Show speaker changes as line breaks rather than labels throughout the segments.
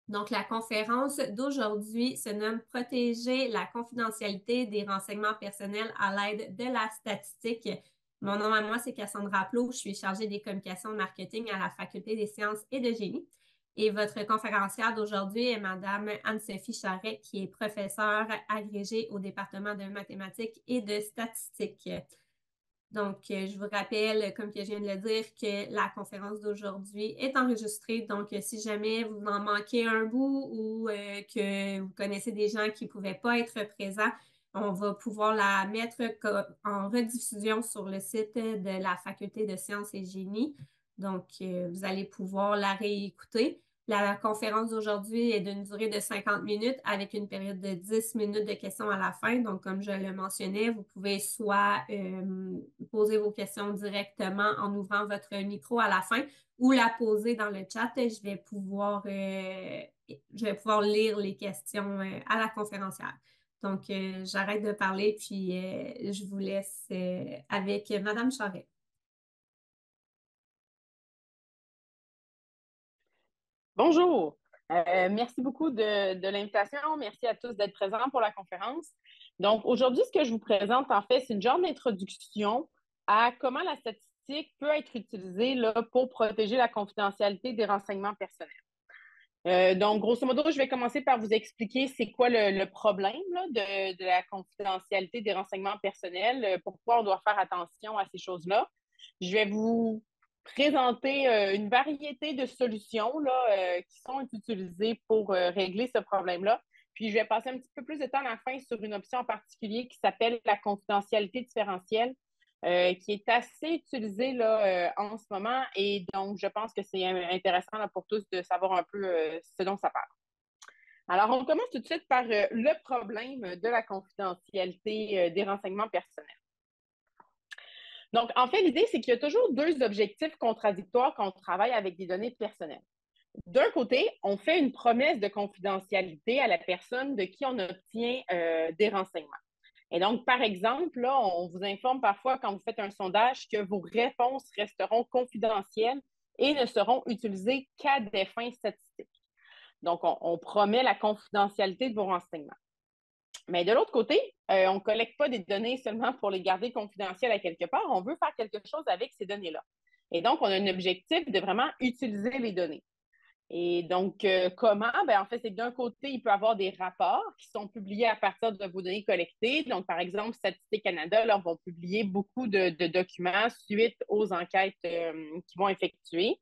Donc, la conférence d'aujourd'hui se nomme Protéger la confidentialité des renseignements personnels à l'aide de la statistique. Mon nom à moi, c'est Cassandra Plot. Je suis chargée des communications marketing à la Faculté des sciences et de génie. Et votre conférencière d'aujourd'hui est Madame Anne-Sophie Charret, qui est professeure agrégée au département de mathématiques et de statistiques. Donc, je vous rappelle, comme que je viens de le dire, que la conférence d'aujourd'hui est enregistrée. Donc, si jamais vous en manquez un bout ou que vous connaissez des gens qui ne pouvaient pas être présents, on va pouvoir la mettre en rediffusion sur le site de la Faculté de sciences et génie. Donc, vous allez pouvoir la réécouter. La conférence d'aujourd'hui est d'une durée de 50 minutes avec une période de 10 minutes de questions à la fin. Donc, comme je le mentionnais, vous pouvez soit poser vos questions directement en ouvrant votre micro à la fin ou la poser dans le chat. Je vais pouvoir lire les questions à la conférencière. Donc, j'arrête de parler puis je vous laisse avec Madame Charret.
Bonjour. Merci beaucoup de l'invitation. Merci à tous d'être présents pour la conférence. Donc, aujourd'hui, ce que je vous présente, en fait, c'est une genre d'introduction à comment la statistique peut être utilisée là, pour protéger la confidentialité des renseignements personnels. Donc, grosso modo, je vais commencer par vous expliquer c'est quoi le problème là, de la confidentialité des renseignements personnels, pourquoi on doit faire attention à ces choses-là. Je vais vous présenter une variété de solutions là, qui sont utilisées pour régler ce problème-là. Puis, je vais passer un petit peu plus de temps à la fin sur une option en particulier qui s'appelle la confidentialité différentielle, qui est assez utilisée là, en ce moment. Et donc, je pense que c'est intéressant là, pour tous de savoir un peu ce dont ça parle. Alors, on commence tout de suite par le problème de la confidentialité des renseignements personnels. Donc, en fait, l'idée, c'est qu'il y a toujours deux objectifs contradictoires quand on travaille avec des données personnelles. D'un côté, on fait une promesse de confidentialité à la personne de qui on obtient des renseignements. Et donc, par exemple, là, on vous informe parfois quand vous faites un sondage que vos réponses resteront confidentielles et ne seront utilisées qu'à des fins statistiques. Donc, on promet la confidentialité de vos renseignements. Mais de l'autre côté, on ne collecte pas des données seulement pour les garder confidentielles à quelque part. On veut faire quelque chose avec ces données-là. Et donc, on a un objectif de vraiment utiliser les données. Et donc, comment? Ben, en fait, c'est que d'un côté, il peut y avoir des rapports qui sont publiés à partir de vos données collectées. Donc, par exemple, Statistique Canada, là, vont publier beaucoup de documents suite aux enquêtes qu'ils vont effectuer.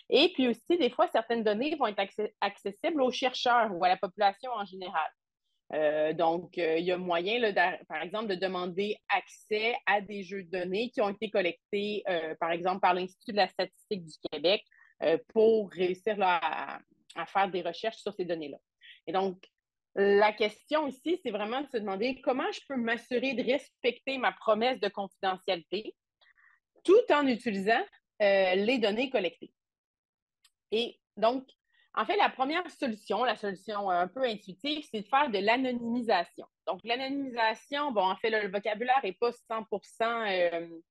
Et puis aussi, des fois, certaines données vont être accessibles aux chercheurs ou à la population en général. Donc, il y a moyen, là, par exemple, de demander accès à des jeux de données qui ont été collectés, par exemple, par l'Institut de la statistique du Québec pour réussir là, à faire des recherches sur ces données-là. Et donc, la question ici, c'est vraiment de se demander comment je peux m'assurer de respecter ma promesse de confidentialité tout en utilisant les données collectées. Et donc, en fait, la première solution, la solution un peu intuitive, c'est de faire de l'anonymisation. Donc, l'anonymisation, bon, en fait, là, le vocabulaire n'est pas 100%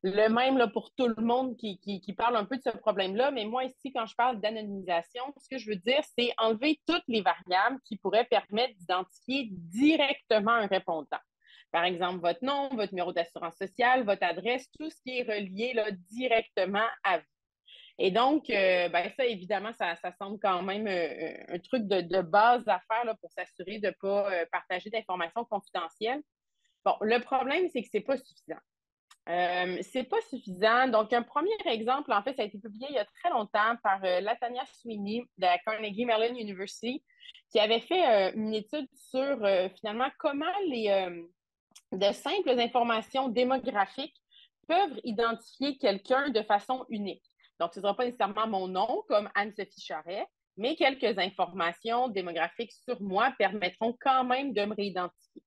le même là, pour tout le monde qui parle un peu de ce problème-là. Mais moi, ici, quand je parle d'anonymisation, ce que je veux dire, c'est enlever toutes les variables qui pourraient permettre d'identifier directement un répondant. Par exemple, votre nom, votre numéro d'assurance sociale, votre adresse, tout ce qui est relié là, directement à vous. Et donc, ben ça, évidemment, ça semble quand même un truc de base à faire là, pour s'assurer de ne pas partager d'informations confidentielles. Bon, le problème, c'est que c'est pas suffisant. C'est pas suffisant. Donc, un premier exemple, en fait, ça a été publié il y a très longtemps par Latanya Sweeney de la Carnegie Mellon University, qui avait fait une étude sur finalement comment de simples informations démographiques peuvent identifier quelqu'un de façon unique. Donc, ce ne sera pas nécessairement mon nom, comme Anne-Sophie Charret, mais quelques informations démographiques sur moi permettront quand même de me réidentifier.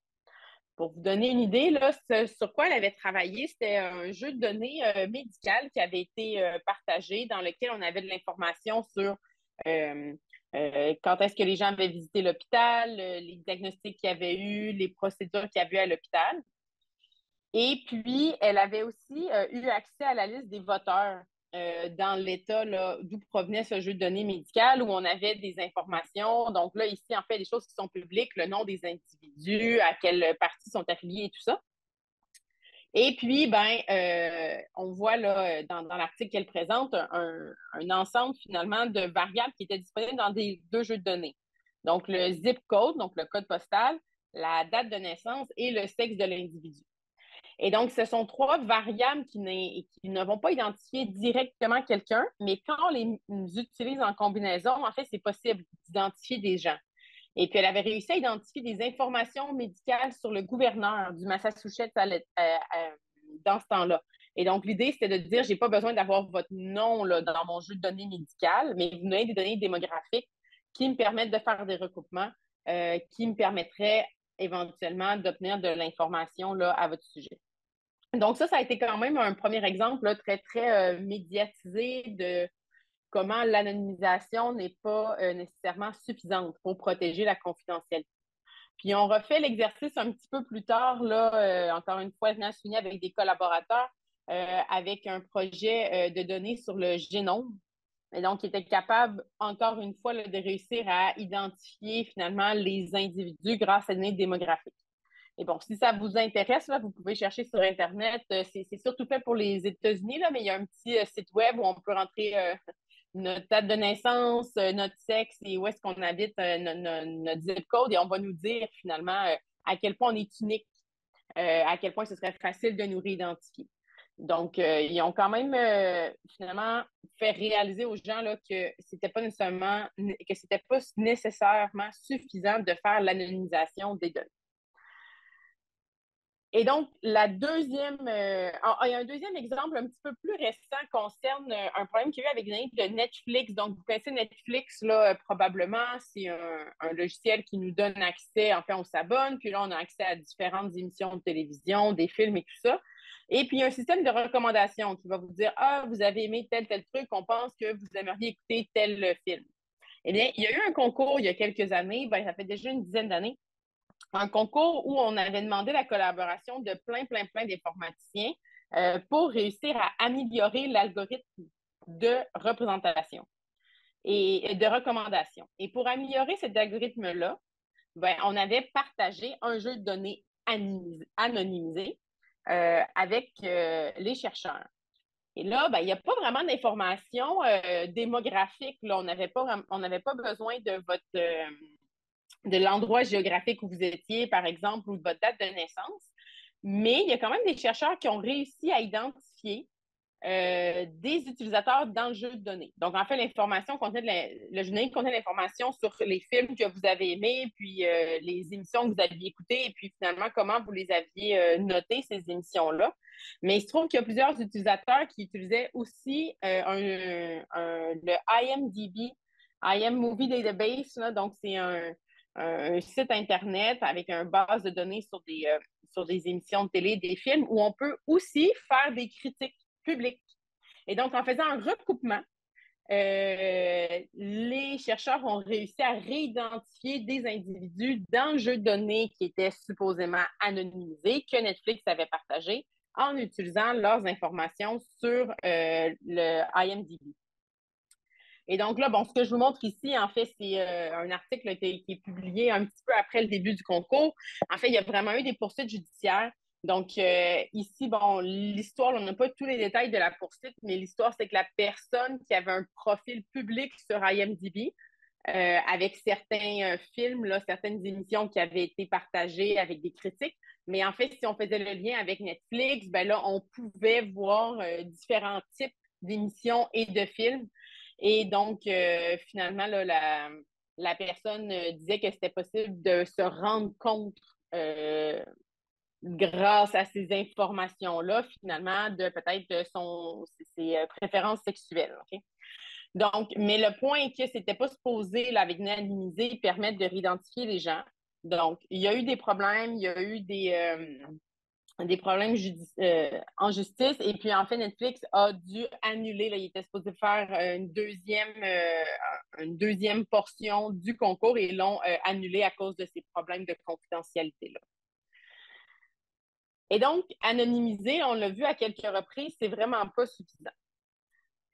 Pour vous donner une idée, là, sur quoi elle avait travaillé, c'était un jeu de données médical qui avait été partagé dans lequel on avait de l'information sur quand est-ce que les gens avaient visité l'hôpital, les diagnostics qu'il y avait eu, les procédures qu'il y avait eu à l'hôpital. Et puis, elle avait aussi eu accès à la liste des voteurs dans l'État d'où provenait ce jeu de données médical, où on avait des informations. Donc là, ici, en fait, des choses qui sont publiques, le nom des individus, à quelle partie sont affiliés et tout ça. Et puis, on voit là, dans l'article qu'elle présente un ensemble finalement de variables qui étaient disponibles dans des deux jeux de données. Donc, le zip code, donc le code postal, la date de naissance et le sexe de l'individu. Et donc, ce sont trois variables qui ne vont pas identifier directement quelqu'un, mais quand on les utilise en combinaison, en fait, c'est possible d'identifier des gens. Et puis, elle avait réussi à identifier des informations médicales sur le gouverneur du Massachusetts dans ce temps-là. Et donc, l'idée, c'était de dire, j'ai pas besoin d'avoir votre nom là, dans mon jeu de données médicales, mais vous donnez des données démographiques qui me permettent de faire des recoupements qui me permettraient éventuellement d'obtenir de l'information là, à votre sujet. Donc, ça a été quand même un premier exemple là, très, très médiatisé de comment l'anonymisation n'est pas nécessairement suffisante pour protéger la confidentialité. Puis on refait l'exercice un petit peu plus tard, là, encore une fois, je suis avec des collaborateurs avec un projet de données sur le génome. Et donc, ils étaient capables, encore une fois, là, de réussir à identifier finalement les individus grâce à des données démographiques. Et bon, si ça vous intéresse, là, vous pouvez chercher sur Internet. C'est surtout fait pour les États-Unis, là, mais il y a un petit site web où on peut rentrer notre date de naissance, notre sexe et où est-ce qu'on habite, notre zip code, et on va nous dire finalement à quel point on est unique, à quel point ce serait facile de nous réidentifier. Donc, ils ont quand même finalement fait réaliser aux gens là, que c'était pas nécessairement suffisant de faire l'anonymisation des données. Et donc, il y a un deuxième exemple un petit peu plus récent concerne un problème qu'il y a eu avec les données de Netflix. Donc, vous connaissez Netflix, là, probablement, c'est un logiciel qui nous donne accès, enfin, on s'abonne, puis là, on a accès à différentes émissions de télévision, des films et tout ça. Et puis, il y a un système de recommandation qui va vous dire, ah, vous avez aimé tel truc, on pense que vous aimeriez écouter tel film. Eh bien, il y a eu un concours il y a quelques années, ça fait déjà une dizaine d'années, un concours où on avait demandé la collaboration de plein d'informaticiens pour réussir à améliorer l'algorithme de représentation et de recommandation. Et pour améliorer cet algorithme-là, on avait partagé un jeu de données anonymisé avec les chercheurs. Et là, il n'y a pas vraiment d'informations démographiques. Là. On n'avait pas besoin de de l'endroit géographique où vous étiez, par exemple, ou de votre date de naissance. Mais il y a quand même des chercheurs qui ont réussi à identifier des utilisateurs dans le jeu de données. Donc, en fait, le jeu de données contenait l'information sur les films que vous avez aimés, puis les émissions que vous aviez écoutées, et puis finalement, comment vous les aviez notées, ces émissions-là. Mais il se trouve qu'il y a plusieurs utilisateurs qui utilisaient aussi le IMDb, IM Movie Database. Là, donc, c'est un site Internet avec une base de données sur des émissions de télé, des films, où on peut aussi faire des critiques publiques. Et donc, en faisant un recoupement, les chercheurs ont réussi à réidentifier des individus dans le jeu de données qui était supposément anonymisé, que Netflix avait partagé, en utilisant leurs informations sur le IMDb. Et donc là, ce que je vous montre ici, en fait, c'est un article qui est publié un petit peu après le début du concours. En fait, il y a vraiment eu des poursuites judiciaires. Donc, ici, l'histoire, on n'a pas tous les détails de la poursuite, mais l'histoire, c'est que la personne qui avait un profil public sur IMDb, avec certains films, là, certaines émissions qui avaient été partagées avec des critiques. Mais en fait, si on faisait le lien avec Netflix, là, on pouvait voir différents types d'émissions et de films. Et donc, finalement, là, la personne disait que c'était possible de se rendre compte grâce à ces informations-là, finalement, de peut-être ses préférences sexuelles. Okay? Donc, mais le point est que c'était pas supposé, là, avec anonymisé, permettre de réidentifier les gens. Donc, il y a eu des problèmes, il y a eu des problèmes en justice. Et puis, en fait, Netflix a dû annuler. Là, il était supposé faire une deuxième portion du concours et l'ont annulé à cause de ces problèmes de confidentialité-là. Et donc, anonymiser, on l'a vu à quelques reprises, c'est vraiment pas suffisant.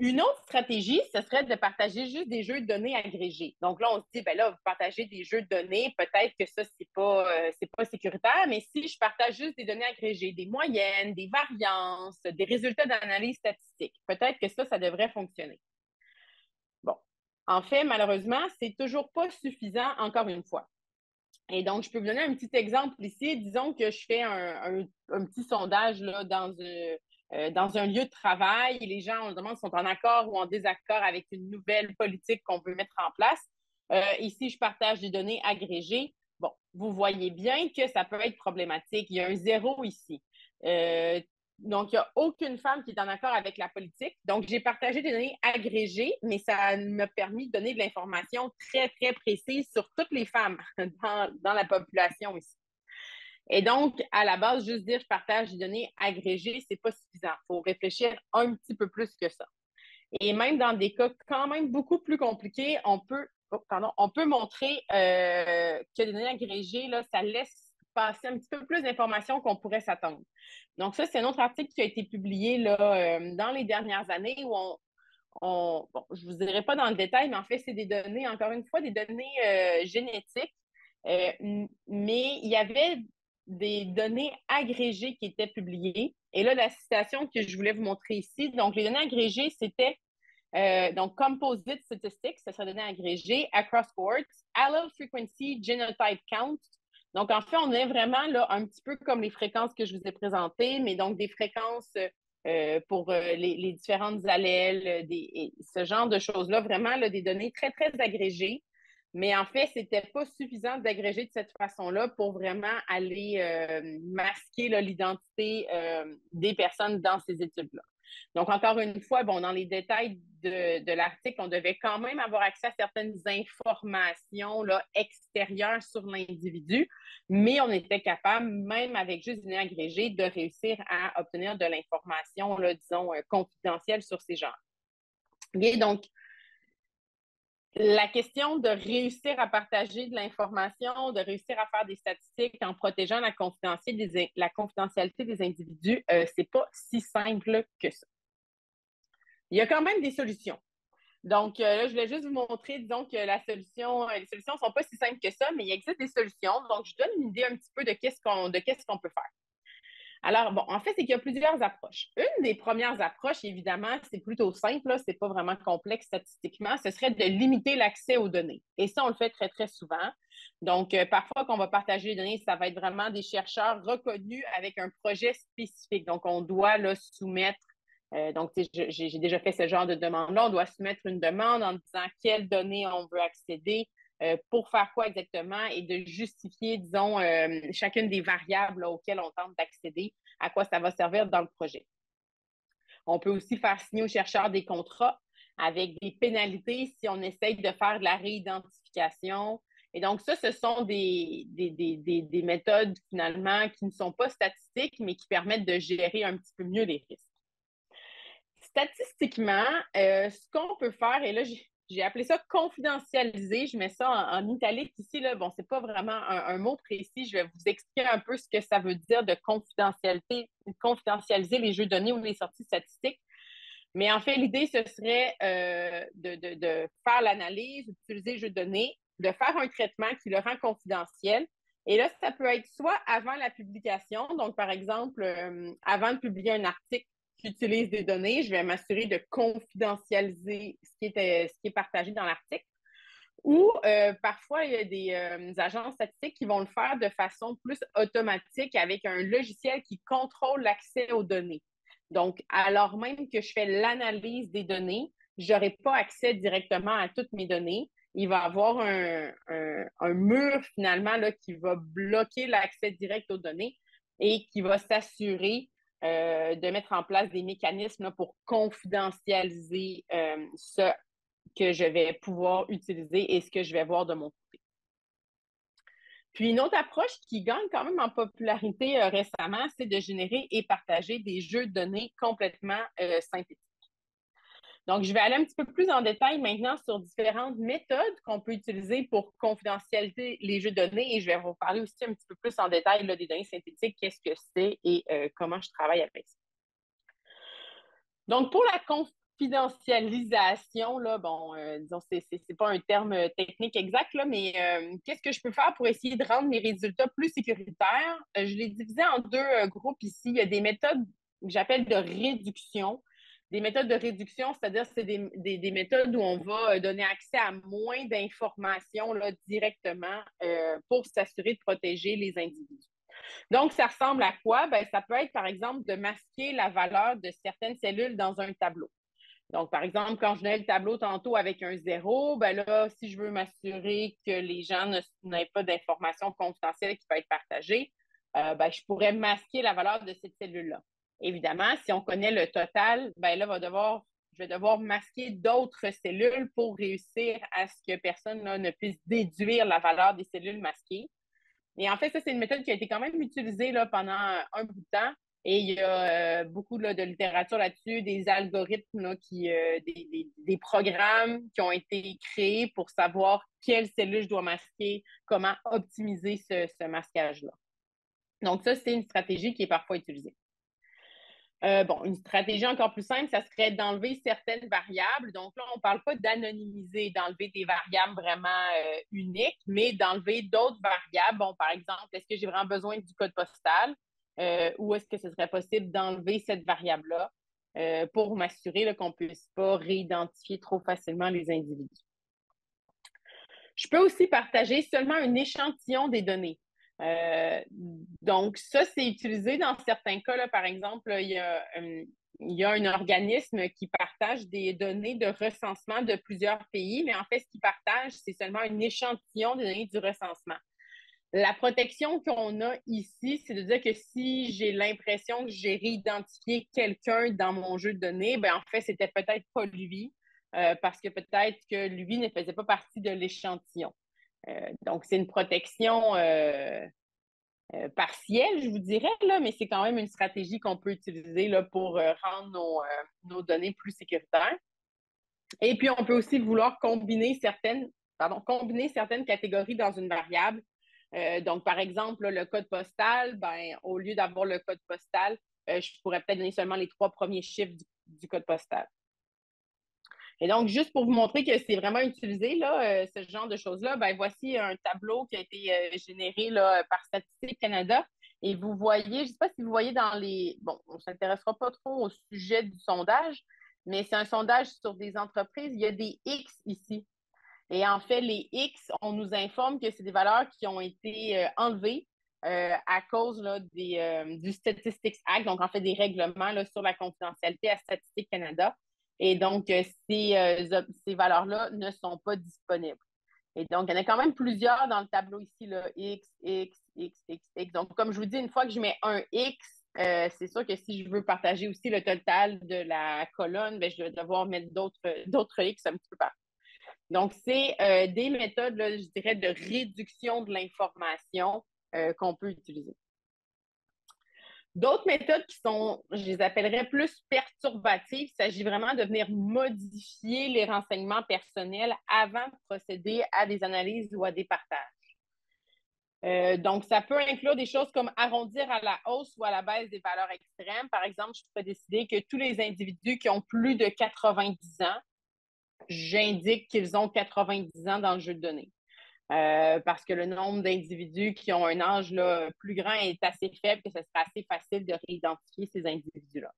Une autre stratégie, ce serait de partager juste des jeux de données agrégés. Donc là, on se dit, ben là, vous partagez des jeux de données, peut-être que ça, c'est pas sécuritaire, mais si je partage juste des données agrégées, des moyennes, des variances, des résultats d'analyse statistique, peut-être que ça devrait fonctionner. Bon. En fait, malheureusement, c'est toujours pas suffisant, encore une fois. Et donc, je peux vous donner un petit exemple ici. Disons que je fais un petit sondage là, dans un lieu de travail. Les gens, on se demande, sont en accord ou en désaccord avec une nouvelle politique qu'on veut mettre en place. Ici, je partage des données agrégées. Bon, vous voyez bien que ça peut être problématique. Il y a un zéro ici. Donc, il n'y a aucune femme qui est en accord avec la politique. Donc, j'ai partagé des données agrégées, mais ça m'a permis de donner de l'information très, très précise sur toutes les femmes dans la population ici. Et donc, à la base, juste dire je partage des données agrégées, c'est pas suffisant. Il faut réfléchir un petit peu plus que ça. Et même dans des cas quand même beaucoup plus compliqués, on peut montrer que les données agrégées, là, ça laisse passer un petit peu plus d'informations qu'on pourrait s'attendre. Donc, ça, c'est un autre article qui a été publié là, dans les dernières années où bon, je ne vous dirai pas dans le détail, mais en fait, c'est des données, encore une fois, des données génétiques. Mais il y avait des données agrégées qui étaient publiées. Et là, la citation que je voulais vous montrer ici, donc les données agrégées, c'était donc composite statistics, ça serait données agrégées, across cohorts, allele frequency, genotype count. Donc, en fait, on est vraiment là un petit peu comme les fréquences que je vous ai présentées, mais donc des fréquences pour les différentes allèles, ce genre de choses-là, vraiment là, des données très, très agrégées. Mais en fait, ce n'était pas suffisant d'agréger de cette façon-là pour vraiment aller masquer l'identité des personnes dans ces études-là. Donc, encore une fois, bon, dans les détails de l'article, on devait quand même avoir accès à certaines informations là, extérieures sur l'individu, mais on était capable, même avec juste une agrégée, de réussir à obtenir de l'information, là, disons, confidentielle sur ces gens. Et donc, la question de réussir à partager de l'information, de réussir à faire des statistiques en protégeant la confidentialité des individus, c'est pas si simple que ça. Il y a quand même des solutions. Donc, là, je voulais juste vous montrer, disons, que les solutions ne sont pas si simples que ça, mais il existe des solutions. Donc, je donne une idée un petit peu de qu'est-ce qu'on peut faire. Alors, bon, en fait, c'est qu'il y a plusieurs approches. Une des premières approches, évidemment, c'est plutôt simple, ce n'est pas vraiment complexe statistiquement, ce serait de limiter l'accès aux données. Et ça, on le fait très, très souvent. Donc, parfois, qu'on va partager les données, ça va être vraiment des chercheurs reconnus avec un projet spécifique. Donc, on doit là, soumettre donc, j'ai déjà fait ce genre de demande-là. On doit soumettre une demande en disant quelles données on veut accéder, pour faire quoi exactement et de justifier, disons, chacune des variables là, auxquelles on tente d'accéder, à quoi ça va servir dans le projet. On peut aussi faire signer aux chercheurs des contrats avec des pénalités si on essaye de faire de la réidentification. Et donc, ça, ce sont des méthodes, finalement, qui ne sont pas statistiques, mais qui permettent de gérer un petit peu mieux les risques. Statistiquement, ce qu'on peut faire, et là, j'ai appelé ça confidentialiser, je mets ça en italique ici, là. Bon, c'est pas vraiment un mot précis, je vais vous expliquer un peu ce que ça veut dire de confidentialiser les jeux de données ou les sorties statistiques. Mais en fait, l'idée, ce serait de faire l'analyse, d'utiliser les jeux de données, de faire un traitement qui le rend confidentiel. Et là, ça peut être soit avant la publication, donc par exemple, avant de publier un article qui utilise des données, je vais m'assurer de confidentialiser ce qui est partagé dans l'article. Ou parfois, il y a des agences statistiques qui vont le faire de façon plus automatique avec un logiciel qui contrôle l'accès aux données. Donc, alors même que je fais l'analyse des données, je n'aurai pas accès directement à toutes mes données. Il va y avoir un mur finalement là, qui va bloquer l'accès direct aux données et qui va s'assurer de mettre en place des mécanismes là, pour confidentialiser ce que je vais pouvoir utiliser et ce que je vais voir de mon côté. Puis une autre approche qui gagne quand même en popularité récemment, c'est de générer et partager des jeux de données complètement synthétiques. Donc, je vais aller un petit peu plus en détail maintenant sur différentes méthodes qu'on peut utiliser pour confidentialiser les jeux de données et je vais vous parler aussi un petit peu plus en détail là, des données synthétiques, qu'est-ce que c'est et comment je travaille avec ça. Donc, pour la confidentialisation, là, bon, disons, c'est pas un terme technique exact, là, mais qu'est-ce que je peux faire pour essayer de rendre mes résultats plus sécuritaires? Je l'ai divisé en deux groupes ici. Il y a des méthodes que j'appelle de réduction. Des méthodes de réduction, c'est-à-dire c'est des méthodes où on va donner accès à moins d'informations là, directement pour s'assurer de protéger les individus. Donc, ça ressemble à quoi? Ben, ça peut être, par exemple, de masquer la valeur de certaines cellules dans un tableau. Donc, par exemple, quand je donnais le tableau tantôt avec un zéro, ben là, si je veux m'assurer que les gens n'aient pas d'informations confidentielles qui peuvent être partagées, ben, je pourrais masquer la valeur de cette cellule-là. Évidemment, si on connaît le total, ben là, je vais devoir masquer d'autres cellules pour réussir à ce que personne là, ne puisse déduire la valeur des cellules masquées. Et en fait, ça, c'est une méthode qui a été quand même utilisée là, pendant un bout de temps. Et il y a beaucoup là, de littérature là-dessus, des algorithmes, là, des programmes qui ont été créés pour savoir quelles cellules je dois masquer, comment optimiser ce masquage-là. Donc, ça, c'est une stratégie qui est parfois utilisée. Bon, une stratégie encore plus simple, ça serait d'enlever certaines variables. Donc là, on ne parle pas d'anonymiser, d'enlever des variables vraiment uniques, mais d'enlever d'autres variables. Bon, par exemple, est-ce que j'ai vraiment besoin du code postal ou est-ce que ce serait possible d'enlever cette variable-là pour m'assurer qu'on ne puisse pas réidentifier trop facilement les individus. Je peux aussi partager seulement un échantillon des données. Donc, ça, c'est utilisé dans certains cas. Là, par exemple, il y a un organisme qui partage des données de recensement de plusieurs pays, mais en fait, ce qu'il partage, c'est seulement un échantillon des données du recensement. La protection qu'on a ici, c'est de dire que si j'ai l'impression que j'ai réidentifié quelqu'un dans mon jeu de données, ben en fait, c'était peut-être pas lui, parce que peut-être que lui ne faisait pas partie de l'échantillon. Donc, c'est une protection partielle, je vous dirais, là, mais c'est quand même une stratégie qu'on peut utiliser là, pour rendre nos données plus sécuritaires. Et puis, on peut aussi vouloir combiner certaines catégories dans une variable. Donc, par exemple, là, le code postal, ben, au lieu d'avoir le code postal, je pourrais peut-être donner seulement les 3 premiers chiffres du code postal. Et donc, juste pour vous montrer que c'est vraiment utilisé, là, ce genre de choses-là, ben, voici un tableau qui a été généré là, par Statistique Canada. Et vous voyez, je ne sais pas si vous voyez dans les... Bon, on ne s'intéressera pas trop au sujet du sondage, mais c'est un sondage sur des entreprises. Il y a des X ici. Et en fait, les X, on nous informe que c'est des valeurs qui ont été enlevées à cause là, du Statistics Act, donc en fait des règlements là, sur la confidentialité à Statistique Canada. Et donc, ces valeurs-là ne sont pas disponibles. Et donc, il y en a quand même plusieurs dans le tableau ici, là, X, X, X, X, X. Donc, comme je vous dis, une fois que je mets un X, c'est sûr que si je veux partager aussi le total de la colonne, bien, je vais devoir mettre d'autres X un petit peu partout. Donc, c'est des méthodes, là, je dirais, de réduction de l'information qu'on peut utiliser. D'autres méthodes qui sont, je les appellerais plus perturbatives, il s'agit vraiment de venir modifier les renseignements personnels avant de procéder à des analyses ou à des partages. Donc, ça peut inclure des choses comme arrondir à la hausse ou à la baisse des valeurs extrêmes. Par exemple, je peux décider que tous les individus qui ont plus de 90 ans, j'indique qu'ils ont 90 ans dans le jeu de données. Parce que le nombre d'individus qui ont un âge là, plus grand est assez faible que ce serait assez facile de réidentifier ces individus-là.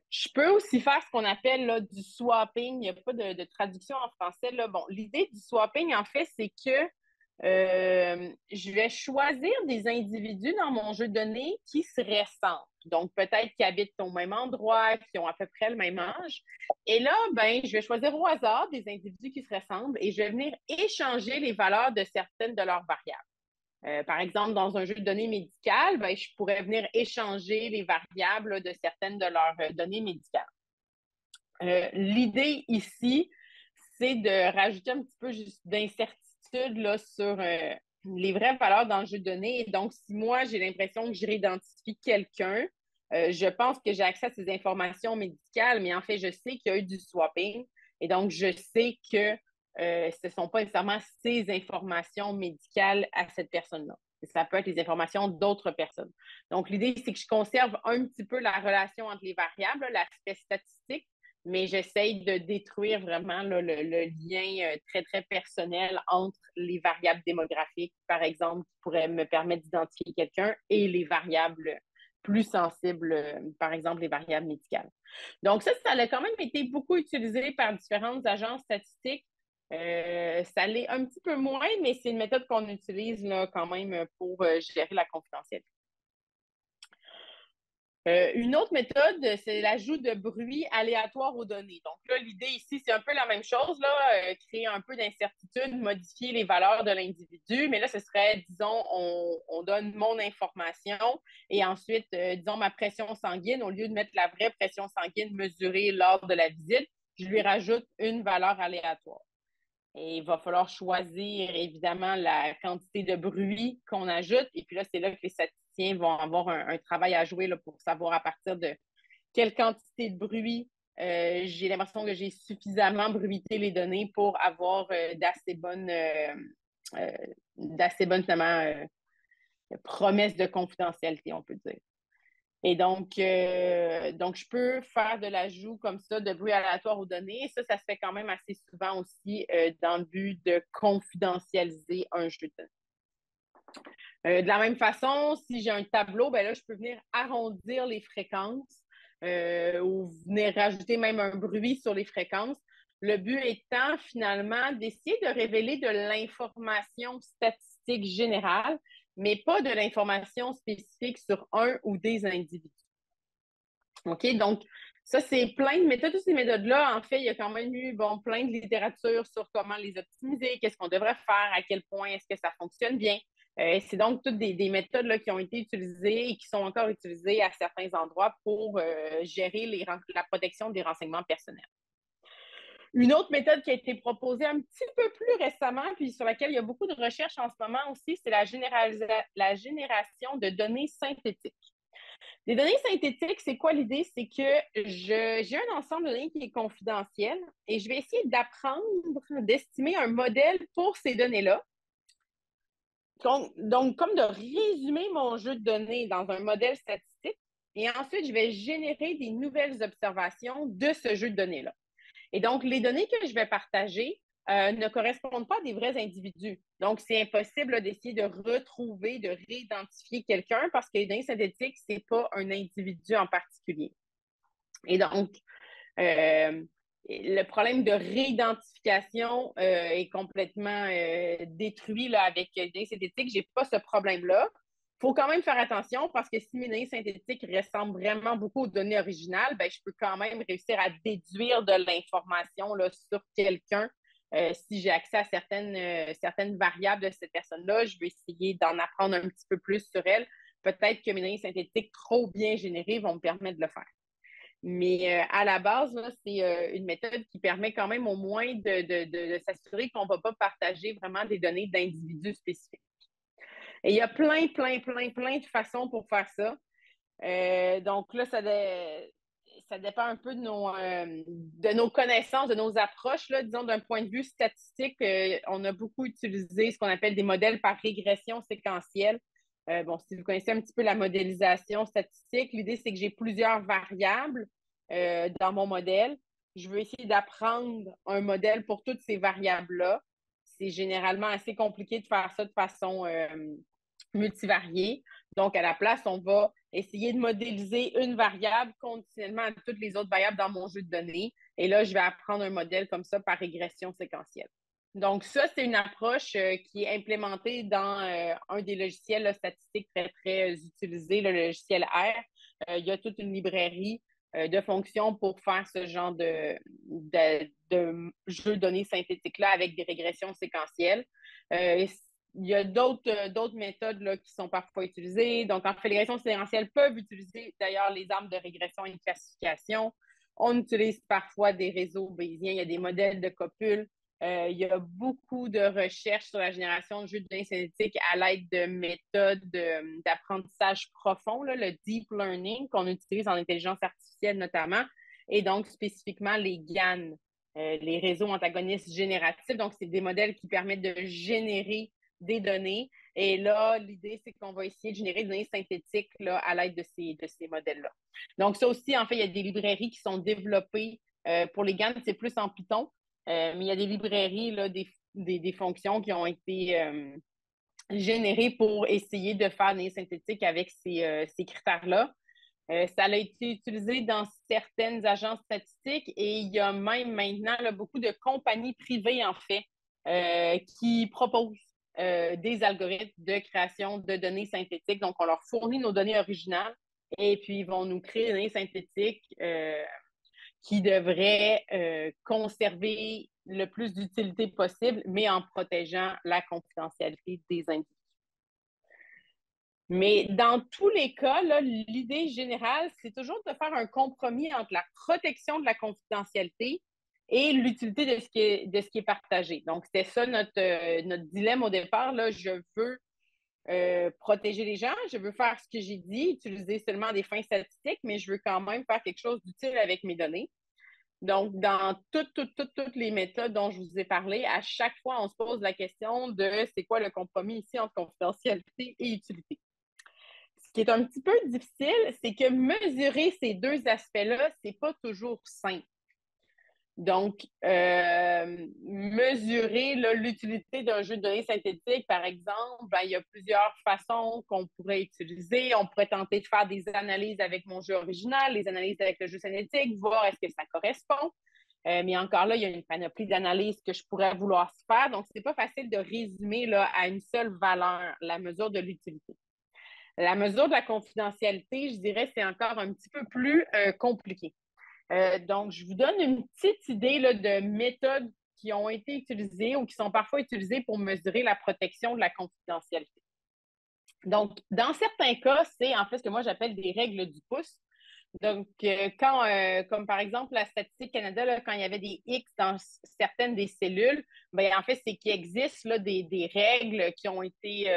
Je peux aussi faire ce qu'on appelle là, du swapping. Il n'y a pas de traduction en français. Là. Bon, l'idée du swapping, en fait, c'est que je vais choisir des individus dans mon jeu de données qui se ressemblent. Donc, peut-être qui habitent au même endroit, qui ont à peu près le même âge. Et là, ben, je vais choisir au hasard des individus qui se ressemblent et je vais venir échanger les valeurs de certaines de leurs variables. Par exemple, dans un jeu de données médical, ben, je pourrais venir échanger les variables là, de certaines de leurs données médicales. L'idée ici, c'est de rajouter un petit peu juste d'incertitude là, sur les vraies valeurs dans le jeu de données. Et donc, si moi, j'ai l'impression que je réidentifie quelqu'un, je pense que j'ai accès à ces informations médicales, mais en fait, je sais qu'il y a eu du swapping. Et donc, je sais que ce ne sont pas nécessairement ces informations médicales à cette personne-là. ça peut être les informations d'autres personnes. Donc, l'idée, c'est que je conserve un petit peu la relation entre les variables, l'aspect statistique, mais j'essaye de détruire vraiment là, le lien très, très personnel entre les variables démographiques, par exemple, qui pourraient me permettre d'identifier quelqu'un, et les variables plus sensibles, par exemple, les variables médicales. Donc, ça a quand même été beaucoup utilisé par différentes agences statistiques. Ça l'est un petit peu moins, mais c'est une méthode qu'on utilise là, quand même pour gérer la confidentialité. Une autre méthode, c'est l'ajout de bruit aléatoire aux données. Donc là, l'idée ici, c'est un peu la même chose, là, créer un peu d'incertitude, modifier les valeurs de l'individu, mais là, ce serait, disons, on donne mon information et ensuite, disons, ma pression sanguine, au lieu de mettre la vraie pression sanguine mesurée lors de la visite, je lui rajoute une valeur aléatoire. Et il va falloir choisir, évidemment, la quantité de bruit qu'on ajoute. Et puis là, c'est là que les statisticiens vont avoir un travail à jouer là, pour savoir à partir de quelle quantité de bruit j'ai l'impression que j'ai suffisamment bruité les données pour avoir d'assez bonnes, promesses de confidentialité, on peut dire. Et donc, je peux faire de l'ajout comme ça de bruit aléatoire aux données. Ça se fait quand même assez souvent aussi dans le but de confidentialiser un jeu de données. De la même façon, si j'ai un tableau, ben là, je peux venir arrondir les fréquences ou venir rajouter même un bruit sur les fréquences. Le but étant finalement d'essayer de révéler de l'information statistique générale, mais pas de l'information spécifique sur un ou des individus. OK? Donc, ça, c'est plein de méthodes. Toutes ces méthodes-là, en fait, il y a quand même eu plein de littérature sur comment les optimiser, qu'est-ce qu'on devrait faire, à quel point est-ce que ça fonctionne bien. C'est donc toutes des méthodes là, qui ont été utilisées et qui sont encore utilisées à certains endroits pour gérer la protection des renseignements personnels. Une autre méthode qui a été proposée un petit peu plus récemment, puis sur laquelle il y a beaucoup de recherches en ce moment aussi, c'est la génération de données synthétiques. Les données synthétiques, c'est quoi l'idée? C'est que j'ai un ensemble de données qui est confidentiel et je vais essayer d'apprendre, d'estimer un modèle pour ces données-là. Donc, comme de résumer mon jeu de données dans un modèle statistique et ensuite, je vais générer des nouvelles observations de ce jeu de données-là. Et donc, les données que je vais partager ne correspondent pas à des vrais individus. Donc, c'est impossible d'essayer de retrouver, de réidentifier quelqu'un parce que les données synthétiques, ce n'est pas un individu en particulier. Et donc, le problème de réidentification est complètement détruit là, avec les données synthétiques. Je n'ai pas ce problème-là. Il faut quand même faire attention parce que si mes données synthétiques ressemblent vraiment beaucoup aux données originales, ben, je peux quand même réussir à déduire de l'information là, sur quelqu'un. Si j'ai accès à certaines variables de cette personne-là, je vais essayer d'en apprendre un petit peu plus sur elle. Peut-être que mes données synthétiques trop bien générées vont me permettre de le faire. Mais à la base, c'est une méthode qui permet quand même au moins de s'assurer qu'on ne va pas partager vraiment des données d'individus spécifiques. Et il y a plein de façons pour faire ça. Donc là, ça dépend un peu de nos connaissances, de nos approches. Là, disons, d'un point de vue statistique, on a beaucoup utilisé ce qu'on appelle des modèles par régression séquentielle. Si vous connaissez un petit peu la modélisation statistique, l'idée, c'est que j'ai plusieurs variables dans mon modèle. Je veux essayer d'apprendre un modèle pour toutes ces variables-là. C'est généralement assez compliqué de faire ça de façon multivariée. Donc, à la place, on va essayer de modéliser une variable conditionnellement à toutes les autres variables dans mon jeu de données. Et là, je vais apprendre un modèle comme ça par régression séquentielle. Donc, ça, c'est une approche qui est implémentée dans un des logiciels là, statistiques très, très utilisés, le logiciel R. Il y a toute une librairie de fonctions pour faire ce genre de jeu de données synthétique-là avec des régressions séquentielles. Il y a d'autres méthodes là, qui sont parfois utilisées. Donc, en fait, les régressions séquentielles peuvent utiliser d'ailleurs les armes de régression et de classification. On utilise parfois des réseaux bayésiens. Il y a des modèles de copules. Il y a beaucoup de recherches sur la génération de jeux de données synthétiques à l'aide de méthodes d'apprentissage profond, là, le deep learning qu'on utilise en intelligence artificielle notamment, et donc spécifiquement les GAN, les réseaux antagonistes génératifs. Donc, c'est des modèles qui permettent de générer des données Et là, l'idée, c'est qu'on va essayer de générer des données synthétiques là, à l'aide de ces modèles-là. Donc, ça aussi, en fait, il y a des librairies qui sont développées. Pour les GAN, c'est plus en Python, mais il y a des librairies, là, des fonctions qui ont été générées pour essayer de faire des données synthétiques avec ces critères-là. Ça a été utilisé dans certaines agences statistiques et il y a même maintenant là, beaucoup de compagnies privées, en fait, qui proposent des algorithmes de création de données synthétiques. Donc, on leur fournit nos données originales et puis ils vont nous créer des données synthétiques qui devraient conserver le plus d'utilité possible, mais en protégeant la confidentialité des individus. Mais dans tous les cas, l'idée générale, c'est toujours de faire un compromis entre la protection de la confidentialité et l'utilité de ce qui est partagé. Donc, c'était ça notre dilemme au départ. Là. Je veux protéger les gens, je veux faire ce que j'ai dit, utiliser seulement des fins statistiques, mais je veux quand même faire quelque chose d'utile avec mes données. Donc, dans toutes les méthodes dont je vous ai parlé, à chaque fois, on se pose la question de c'est quoi le compromis ici entre confidentialité et utilité. Ce qui est un petit peu difficile, c'est que mesurer ces deux aspects-là, c'est pas toujours simple. Donc, mesurer l'utilité d'un jeu de données synthétique, par exemple, ben, il y a plusieurs façons qu'on pourrait utiliser. On pourrait tenter de faire des analyses avec mon jeu original, des analyses avec le jeu synthétique, voir est-ce que ça correspond. Mais encore là, il y a une panoplie d'analyses que je pourrais vouloir faire. Donc, ce n'est pas facile de résumer là, à une seule valeur la mesure de l'utilité. La mesure de la confidentialité, je dirais, c'est encore un petit peu plus compliqué. Donc, je vous donne une petite idée là, de méthodes qui ont été utilisées ou qui sont parfois utilisées pour mesurer la protection de la confidentialité. Donc, dans certains cas, c'est en fait ce que moi j'appelle des règles du pouce. Donc, comme par exemple la Statistique Canada, là, quand il y avait des X dans certaines des cellules, bien, en fait, c'est qu'il existe là, des règles qui ont été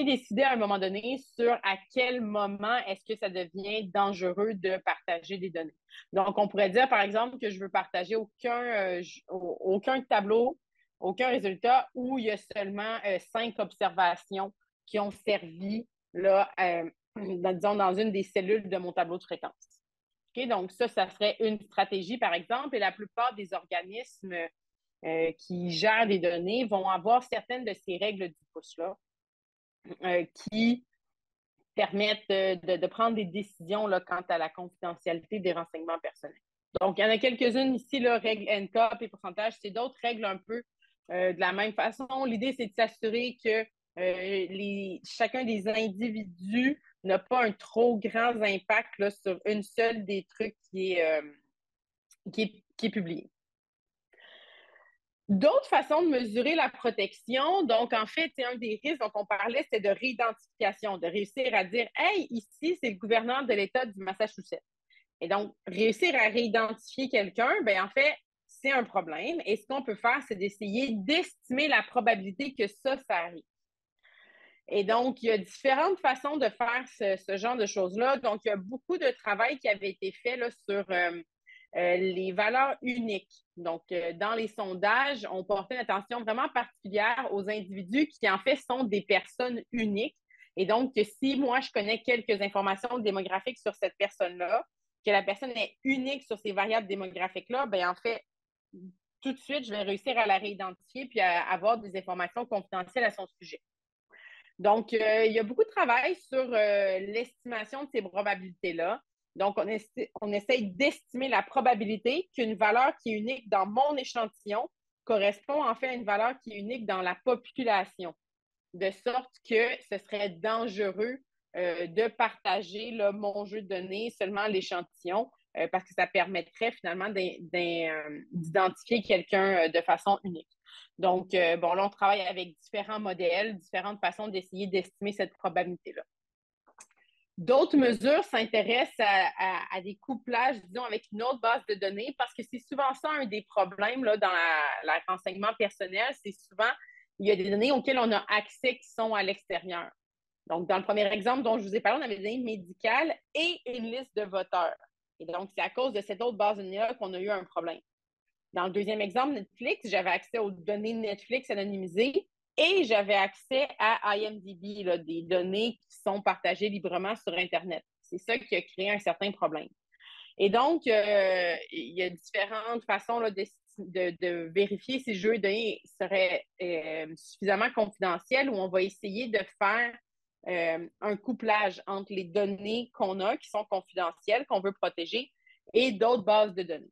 décidées à un moment donné sur à quel moment est-ce que ça devient dangereux de partager des données. Donc, on pourrait dire, par exemple, que je veux partager aucun tableau, aucun résultat où il y a seulement 5 observations qui ont servi là, disons, dans une des cellules de mon tableau de fréquence. Okay? Donc, ça serait une stratégie, par exemple, et la plupart des organismes qui gèrent des données vont avoir certaines de ces règles du pouce-là qui permettent de prendre des décisions là, quant à la confidentialité des renseignements personnels. Donc, il y en a quelques-unes ici, là, règles NCOP et pourcentage, c'est d'autres règles un peu de la même façon. L'idée, c'est de s'assurer que chacun des individus n'a pas un trop grand impact là, sur une seule des trucs qui est publié. D'autres façons de mesurer la protection, donc en fait, un des risques dont on parlait, c'est de réidentification, de réussir à dire « Hey, ici, c'est le gouverneur de l'État du Massachusetts ». Et donc, réussir à réidentifier quelqu'un, bien en fait, c'est un problème. Et ce qu'on peut faire, c'est d'essayer d'estimer la probabilité que ça arrive. Et donc, il y a différentes façons de faire ce genre de choses-là. Donc, il y a beaucoup de travail qui avait été fait là, sur les valeurs uniques. Donc, dans les sondages, on portait une attention vraiment particulière aux individus qui, en fait, sont des personnes uniques. Et donc, si moi, je connais quelques informations démographiques sur cette personne-là, que la personne est unique sur ces variables démographiques-là, bien, en fait, tout de suite, je vais réussir à la réidentifier puis à avoir des informations confidentielles à son sujet. Donc, il y a beaucoup de travail sur l'estimation de ces probabilités-là. Donc, on essaye d'estimer la probabilité qu'une valeur qui est unique dans mon échantillon correspond en fait à une valeur qui est unique dans la population, de sorte que ce serait dangereux de partager là, mon jeu de données seulement l'échantillon, parce que ça permettrait finalement d'identifier quelqu'un de façon unique. Donc, bon, là, on travaille avec différents modèles, différentes façons d'essayer d'estimer cette probabilité-là. D'autres mesures s'intéressent à des couplages, disons, avec une autre base de données, parce que c'est souvent ça un des problèmes là, dans le renseignement personnel, c'est souvent, il y a des données auxquelles on a accès qui sont à l'extérieur. Donc, dans le premier exemple dont je vous ai parlé, on avait des données médicales et une liste de voteurs. Et donc, c'est à cause de cette autre base de données-là qu'on a eu un problème. Dans le deuxième exemple, Netflix, j'avais accès aux données Netflix anonymisées, et j'avais accès à IMDb, là, des données qui sont partagées librement sur Internet. C'est ça qui a créé un certain problème. Et donc, il y a différentes façons là, de vérifier si le jeu de données serait suffisamment confidentiel, où on va essayer de faire un couplage entre les données qu'on a, qui sont confidentielles, qu'on veut protéger, et d'autres bases de données.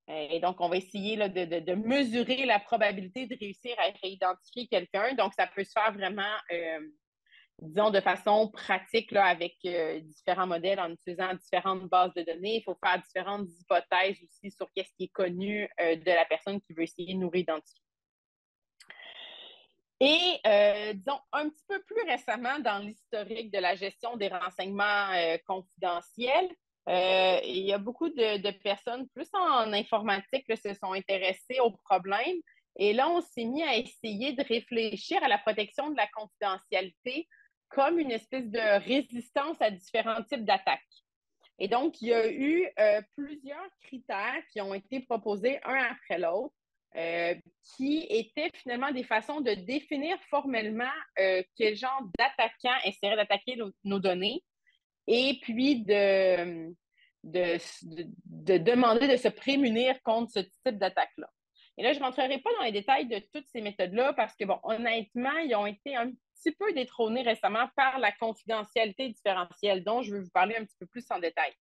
Et donc, on va essayer là, de mesurer la probabilité de réussir à réidentifier quelqu'un. Donc, ça peut se faire vraiment disons, de façon pratique là, avec différents modèles en utilisant différentes bases de données. Il faut faire différentes hypothèses aussi sur qu'est-ce qui est connu de la personne qui veut essayer de nous réidentifier. Et disons, un petit peu plus récemment, dans l'historique de la gestion des renseignements confidentiels, il y a beaucoup de personnes, plus en informatique, là, se sont intéressées au problème. Et là, on s'est mis à essayer de réfléchir à la protection de la confidentialité comme une espèce de résistance à différents types d'attaques. Et donc, il y a eu plusieurs critères qui ont été proposés un après l'autre, qui étaient finalement des façons de définir formellement quel genre d'attaquant essaierait d'attaquer nos données et puis de demander de se prémunir contre ce type d'attaque-là. Et là, je ne rentrerai pas dans les détails de toutes ces méthodes-là parce que, bon, honnêtement, ils ont été un petit peu détrônés récemment par la confidentialité différentielle, dont je vais vous parler un petit peu plus en détail.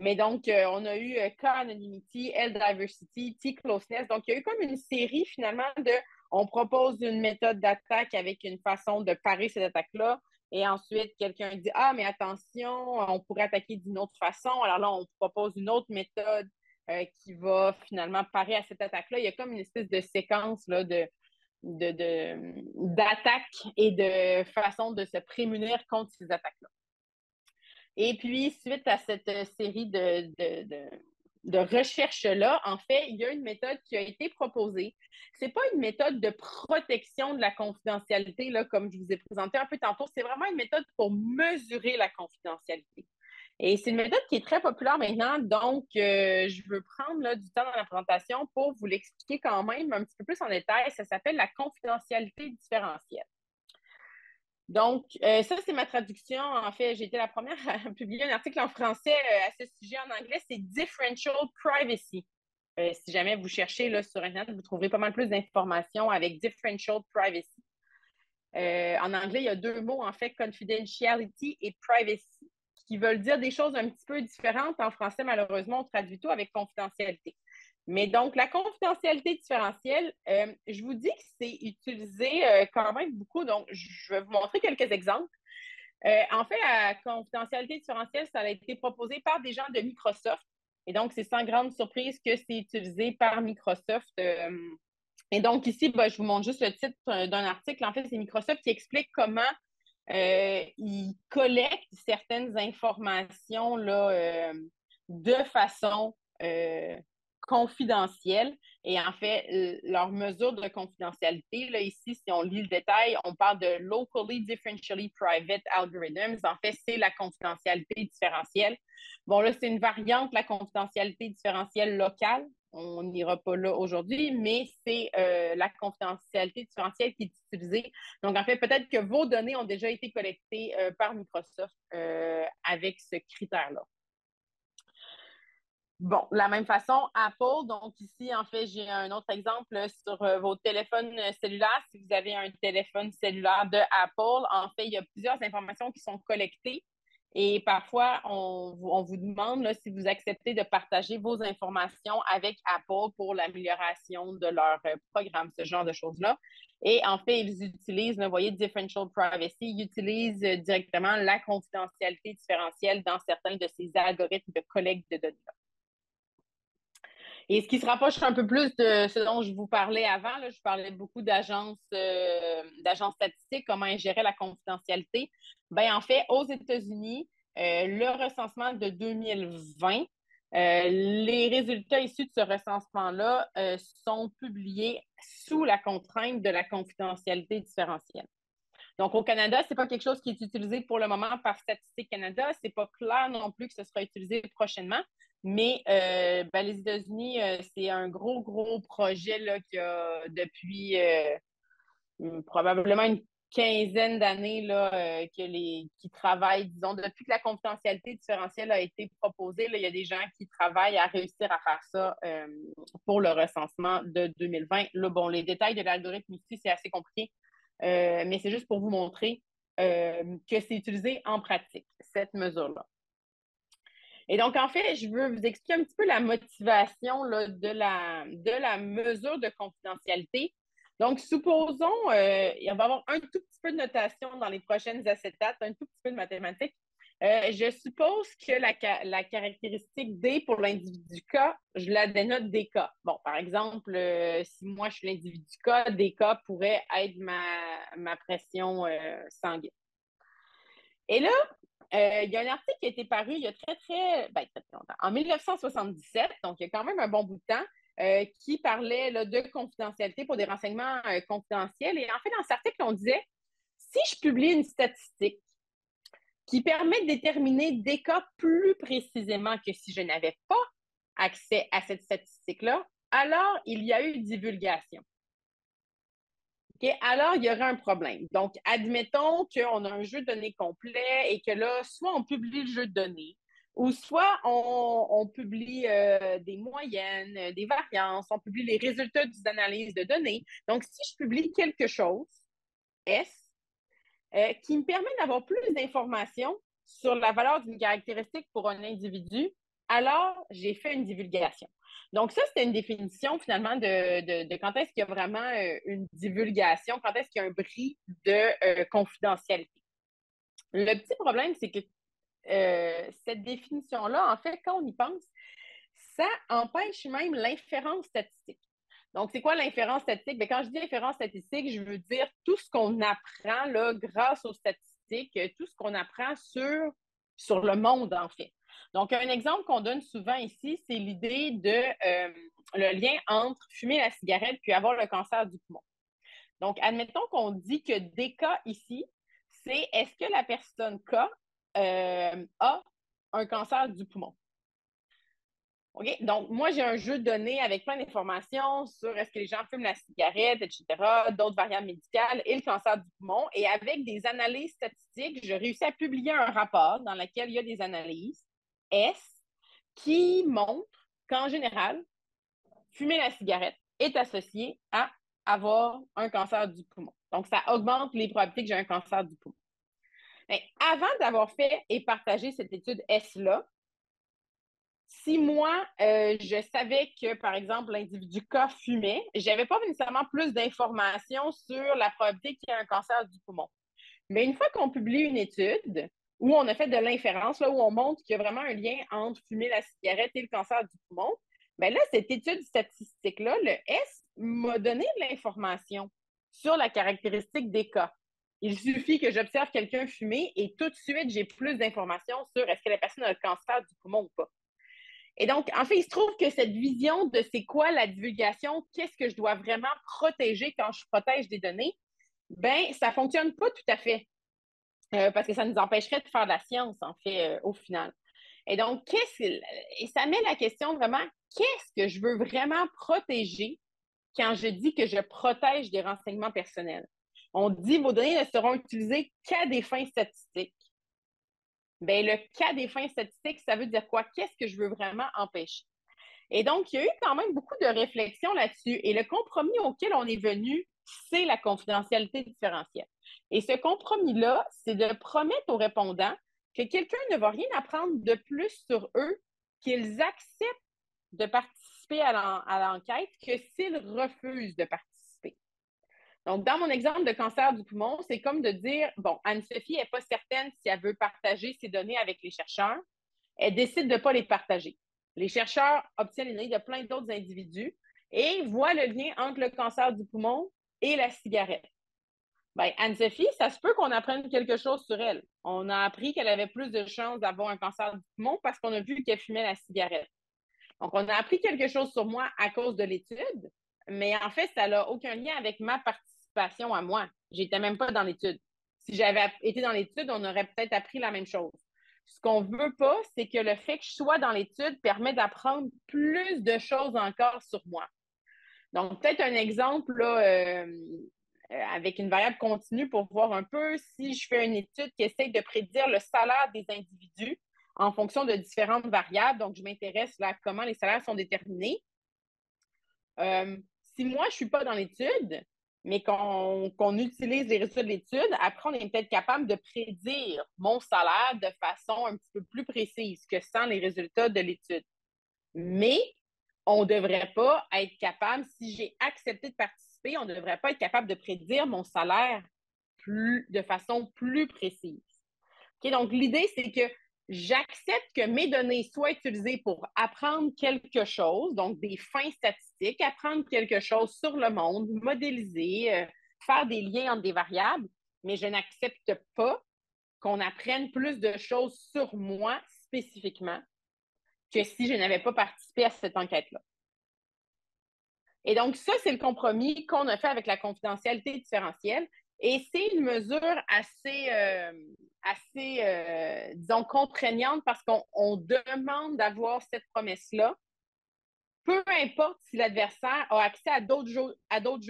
Mais donc, on a eu K-Anonymity, L-Diversity, T-Closeness. Donc, il y a eu comme une série, finalement, on propose une méthode d'attaque avec une façon de parer cette attaque-là. Et ensuite, quelqu'un dit, ah, mais attention, on pourrait attaquer d'une autre façon. Alors là, on propose une autre méthode qui va finalement parer à cette attaque-là. Il y a comme une espèce de séquence là, d'attaque et de façon de se prémunir contre ces attaques-là. Et puis, suite à cette série de recherches-là, en fait, il y a une méthode qui a été proposée. Ce n'est pas une méthode de protection de la confidentialité, là, comme je vous ai présenté un peu tantôt. C'est vraiment une méthode pour mesurer la confidentialité. Et c'est une méthode qui est très populaire maintenant. Donc, je veux prendre là, du temps dans la présentation pour vous l'expliquer quand même un petit peu plus en détail. Ça s'appelle la confidentialité différentielle. Donc, ça, c'est ma traduction. En fait, j'ai été la première à publier un article en français à ce sujet en anglais. C'est Differential Privacy. Si jamais vous cherchez là, sur Internet, vous trouverez pas mal plus d'informations avec Differential Privacy. En anglais, il y a deux mots, en fait, confidentiality et privacy, qui veulent dire des choses un petit peu différentes. En français, malheureusement, on traduit tout avec confidentialité. Mais donc, la confidentialité différentielle, je vous dis que c'est utilisé quand même beaucoup. Donc, je vais vous montrer quelques exemples. En fait, la confidentialité différentielle, ça a été proposé par des gens de Microsoft. Et donc, c'est sans grande surprise que c'est utilisé par Microsoft. Et donc, ici, je vous montre juste le titre d'un article. En fait, c'est Microsoft qui explique comment ils collectent certaines informations là, de façon confidentielle. Et en fait, leur mesure de confidentialité, là, ici, si on lit le détail, on parle de Locally Differentially Private Algorithms. En fait, c'est la confidentialité différentielle. Bon, là, c'est une variante de la confidentialité différentielle locale. On n'ira pas là aujourd'hui, mais c'est la confidentialité différentielle qui est utilisée. Donc, en fait, peut-être que vos données ont déjà été collectées par Microsoft avec ce critère-là. Bon, de la même façon, Apple, donc ici, en fait, j'ai un autre exemple sur vos téléphones cellulaires. Si vous avez un téléphone cellulaire de Apple, en fait, il y a plusieurs informations qui sont collectées. Et parfois, on vous demande là, si vous acceptez de partager vos informations avec Apple pour l'amélioration de leur programme, ce genre de choses-là. Et en fait, ils utilisent, vous voyez, Differential Privacy, ils utilisent directement la confidentialité différentielle dans certains de ces algorithmes de collecte de données. Et ce qui se rapproche un peu plus de ce dont je vous parlais avant, là, je parlais beaucoup d'agences statistiques, comment elles géraient la confidentialité. Bien, en fait, aux États-Unis, le recensement de 2020, les résultats issus de ce recensement-là sont publiés sous la contrainte de la confidentialité différentielle. Donc, au Canada, ce n'est pas quelque chose qui est utilisé pour le moment par Statistique Canada. Ce n'est pas clair non plus que ce sera utilisé prochainement. Mais les États-Unis, c'est un gros projet là, qu'il y a depuis probablement une quinzaine d'années qui travaillent, disons, depuis que la confidentialité différentielle a été proposée, là, il y a des gens qui travaillent à réussir à faire ça pour le recensement de 2020. Là, bon, les détails de l'algorithme ici, c'est assez compliqué, mais c'est juste pour vous montrer que c'est utilisé en pratique, cette mesure-là. Et donc, en fait, je veux vous expliquer un petit peu la motivation là, de la mesure de confidentialité. Donc, supposons, il va y avoir un tout petit peu de notation dans les prochaines acétates, un tout petit peu de mathématiques. Je suppose que la caractéristique D pour l'individu K, je la dénote DK. Bon, par exemple, si moi je suis l'individu K, DK pourrait être ma pression sanguine. Et là, il y a un article qui a été paru il y a très longtemps, en 1977, donc il y a quand même un bon bout de temps, qui parlait là, de confidentialité pour des renseignements confidentiels. Et en fait, dans cet article, on disait, si je publie une statistique qui permet de déterminer des cas plus précisément que si je n'avais pas accès à cette statistique-là, alors il y a eu divulgation. Okay? Alors, il y aurait un problème. Donc, admettons qu'on a un jeu de données complet et que là, soit on publie le jeu de données, ou soit on publie des moyennes, des variances, on publie les résultats des analyses de données. Donc, si je publie quelque chose, S, qui me permet d'avoir plus d'informations sur la valeur d'une caractéristique pour un individu, alors j'ai fait une divulgation. Donc, ça, c'était une définition finalement de quand est-ce qu'il y a vraiment une divulgation, quand est-ce qu'il y a un bris de confidentialité. Le petit problème, c'est que cette définition-là, en fait, quand on y pense, ça empêche même l'inférence statistique. Donc, c'est quoi l'inférence statistique? Bien, quand je dis inférence statistique, je veux dire tout ce qu'on apprend là, grâce aux statistiques, tout ce qu'on apprend sur le monde, en fait. Donc, un exemple qu'on donne souvent ici, c'est l'idée de le lien entre fumer la cigarette puis avoir le cancer du poumon. Donc, admettons qu'on dit que des cas ici, c'est est-ce que la personne K a un cancer du poumon? OK? Donc, moi, j'ai un jeu de données avec plein d'informations sur est-ce que les gens fument la cigarette, etc., d'autres variables médicales et le cancer du poumon. Et avec des analyses statistiques, je réussis à publier un rapport dans lequel il y a des analyses S qui montrent qu'en général, fumer la cigarette est associé à avoir un cancer du poumon. Donc, ça augmente les probabilités que j'ai un cancer du poumon. Mais avant d'avoir fait et partagé cette étude S-là, si moi, je savais que, par exemple, l'individu K fumait, je n'avais pas nécessairement plus d'informations sur la probabilité qu'il y ait un cancer du poumon. Mais une fois qu'on publie une étude où on a fait de l'inférence, là, où on montre qu'il y a vraiment un lien entre fumer la cigarette et le cancer du poumon, bien là, cette étude statistique-là, le S, m'a donné de l'information sur la caractéristique des cas. Il suffit que j'observe quelqu'un fumer et tout de suite, j'ai plus d'informations sur est-ce que la personne a le cancer du poumon ou pas. Et donc, en fait, il se trouve que cette vision de c'est quoi la divulgation, qu'est-ce que je dois vraiment protéger quand je protège des données, ben ça ne fonctionne pas tout à fait. Parce que ça nous empêcherait de faire de la science, en fait, au final. Et donc, et ça met la question vraiment, qu'est-ce que je veux vraiment protéger quand je dis que je protège des renseignements personnels? On dit vos données ne seront utilisées qu'à des fins statistiques. Bien, le cas des fins statistiques, ça veut dire quoi? Qu'est-ce que je veux vraiment empêcher? Et donc, il y a eu quand même beaucoup de réflexions là-dessus. Et le compromis auquel on est venu, c'est la confidentialité différentielle. Et ce compromis-là, c'est de promettre aux répondants que quelqu'un ne va rien apprendre de plus sur eux, qu'ils acceptent de participer à l'enquête que s'ils refusent de participer. Donc, dans mon exemple de cancer du poumon, c'est comme de dire, bon, Anne-Sophie n'est pas certaine si elle veut partager ses données avec les chercheurs. Elle décide de ne pas les partager. Les chercheurs obtiennent les données de plein d'autres individus et voient le lien entre le cancer du poumon et la cigarette. Bien, Anne-Sophie, ça se peut qu'on apprenne quelque chose sur elle. On a appris qu'elle avait plus de chances d'avoir un cancer du poumon parce qu'on a vu qu'elle fumait la cigarette. Donc, on a appris quelque chose sur moi à cause de l'étude, mais en fait, ça n'a aucun lien avec ma participation à moi. Je n'étais même pas dans l'étude. Si j'avais été dans l'étude, on aurait peut-être appris la même chose. Ce qu'on ne veut pas, c'est que le fait que je sois dans l'étude permet d'apprendre plus de choses encore sur moi. Donc, peut-être un exemple, là, avec une variable continue pour voir un peu si je fais une étude qui essaie de prédire le salaire des individus en fonction de différentes variables. Donc, je m'intéresse là à comment les salaires sont déterminés. Si moi, je ne suis pas dans l'étude, mais qu'on utilise les résultats de l'étude, après, on est peut-être capable de prédire mon salaire de façon un petit peu plus précise que sans les résultats de l'étude. Mais on ne devrait pas être capable, si j'ai accepté de participer, on ne devrait pas être capable de prédire mon salaire de façon plus précise. Okay? Donc, l'idée, c'est que j'accepte que mes données soient utilisées pour apprendre quelque chose, donc des fins statistiques, apprendre quelque chose sur le monde, modéliser, faire des liens entre des variables, mais je n'accepte pas qu'on apprenne plus de choses sur moi spécifiquement que si je n'avais pas participé à cette enquête-là. Et donc, ça, c'est le compromis qu'on a fait avec la confidentialité différentielle. Et c'est une mesure disons, contraignante parce qu'on demande d'avoir cette promesse-là, peu importe si l'adversaire a accès à d'autres jeux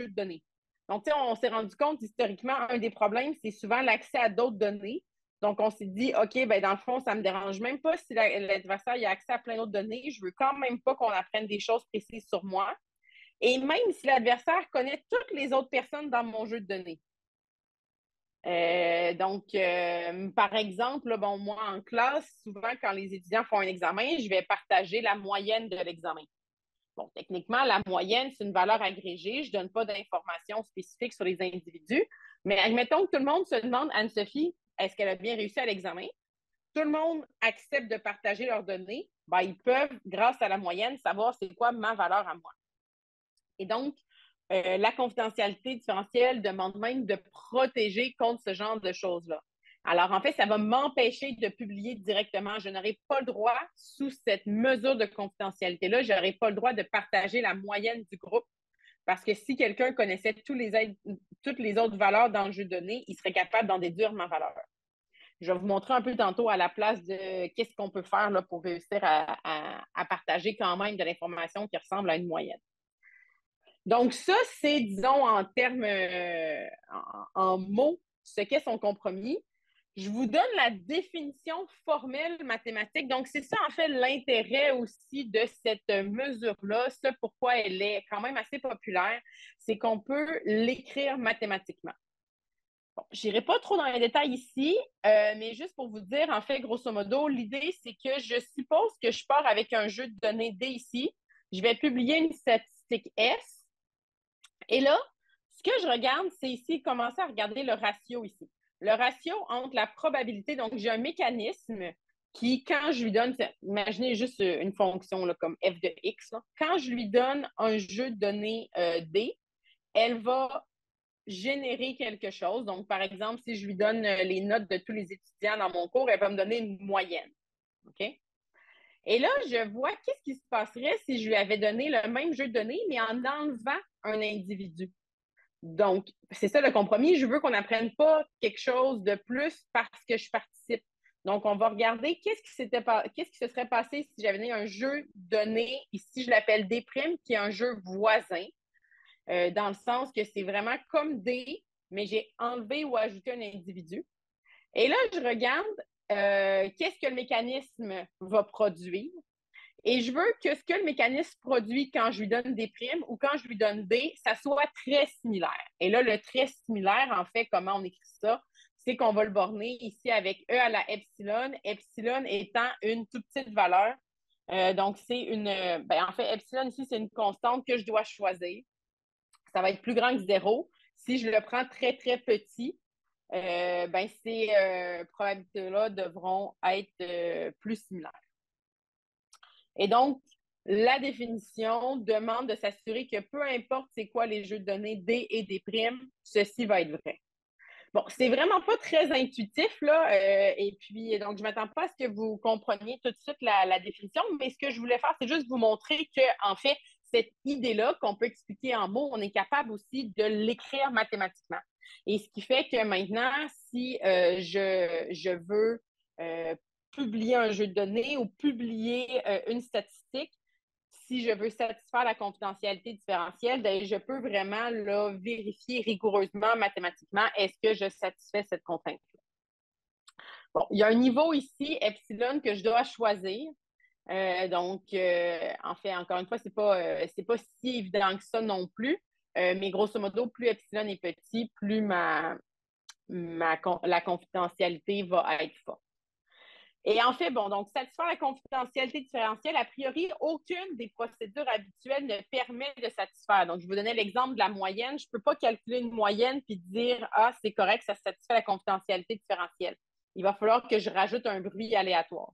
de données. Donc, on s'est rendu compte, historiquement, un des problèmes, c'est souvent l'accès à d'autres données. Donc, on s'est dit, OK, ben dans le fond, ça ne me dérange même pas si l'adversaire a accès à plein d'autres données. Je ne veux quand même pas qu'on apprenne des choses précises sur moi. Et même si l'adversaire connaît toutes les autres personnes dans mon jeu de données. Par exemple, là, bon, moi, en classe, souvent, quand les étudiants font un examen, je vais partager la moyenne de l'examen. Bon, techniquement, la moyenne, c'est une valeur agrégée. Je ne donne pas d'informations spécifiques sur les individus. Mais admettons que tout le monde se demande, Anne-Sophie, est-ce qu'elle a bien réussi à l'examen? Tout le monde accepte de partager leurs données. Ben, ils peuvent, grâce à la moyenne, savoir c'est quoi ma valeur à moi. Et donc, la confidentialité différentielle demande même de protéger contre ce genre de choses-là. Alors, en fait, ça va m'empêcher de publier directement. Je n'aurai pas le droit, sous cette mesure de confidentialité-là, je n'aurai pas le droit de partager la moyenne du groupe. Parce que si quelqu'un connaissait toutes les autres valeurs dans le jeu de données, il serait capable d'en déduire ma valeur. Je vais vous montrer un peu tantôt à la place de qu'est-ce qu'on peut faire là, pour réussir à partager quand même de l'information qui ressemble à une moyenne. Donc, ça, c'est, disons, en termes, en mots, ce qu'est son compromis. Je vous donne la définition formelle mathématique. Donc, c'est ça, en fait, l'intérêt aussi de cette mesure-là. Ce pourquoi elle est quand même assez populaire, c'est qu'on peut l'écrire mathématiquement. Bon, je n'irai pas trop dans les détails ici, mais juste pour vous dire, en fait, grosso modo, l'idée, c'est que je suppose que je pars avec un jeu de données D ici. Je vais publier une statistique S. Et là, ce que je regarde, c'est ici, commencer à regarder le ratio ici. Le ratio entre la probabilité, donc j'ai un mécanisme qui, quand je lui donne, imaginez juste une fonction là, comme f de x, là, quand je lui donne un jeu de données D, elle va générer quelque chose. Donc, par exemple, si je lui donne les notes de tous les étudiants dans mon cours, elle va me donner une moyenne. OK? Et là, je vois qu'est-ce qui se passerait si je lui avais donné le même jeu de données, mais en enlevant un individu. Donc, c'est ça le compromis. Je veux qu'on n'apprenne pas quelque chose de plus parce que je participe. Donc, on va regarder qu'est-ce qui se serait passé si j'avais donné un jeu donné, ici je l'appelle D', qui est un jeu voisin, dans le sens que c'est vraiment comme D, mais j'ai enlevé ou ajouté un individu. Et là, je regarde qu'est-ce que le mécanisme va produire. Et je veux que ce que le mécanisme produit quand je lui donne des primes ou quand je lui donne D, ça soit très similaire. Et là, le très similaire, en fait, comment on écrit ça? C'est qu'on va le borner ici avec E à la epsilon, epsilon étant une toute petite valeur. Donc, c'est en fait, epsilon ici, c'est une constante que je dois choisir. Ça va être plus grand que 0. Si je le prends très, très petit, ces probabilités-là devront être plus similaires. Et donc, la définition demande de s'assurer que peu importe c'est quoi les jeux de données D et D', ceci va être vrai. Bon, c'est vraiment pas très intuitif, là, et puis, donc, je ne m'attends pas à ce que vous compreniez tout de suite la définition, mais ce que je voulais faire, c'est juste vous montrer que, en fait, cette idée-là qu'on peut expliquer en mots, on est capable aussi de l'écrire mathématiquement. Et ce qui fait que maintenant, si je veux publier un jeu de données ou publier une statistique, si je veux satisfaire la confidentialité différentielle, bien, je peux vraiment là, vérifier rigoureusement, mathématiquement, est-ce que je satisfais cette contrainte-là. Bon, il y a un niveau ici, epsilon, que je dois choisir. En fait, encore une fois, c'est pas si évident que ça non plus. Mais grosso modo, plus epsilon est petit, plus la confidentialité va être forte. Et en fait, bon, donc, satisfaire la confidentialité différentielle, a priori, aucune des procédures habituelles ne permet de satisfaire. Donc, je vous donnais l'exemple de la moyenne. Je ne peux pas calculer une moyenne puis dire, ah, c'est correct, ça satisfait la confidentialité différentielle. Il va falloir que je rajoute un bruit aléatoire.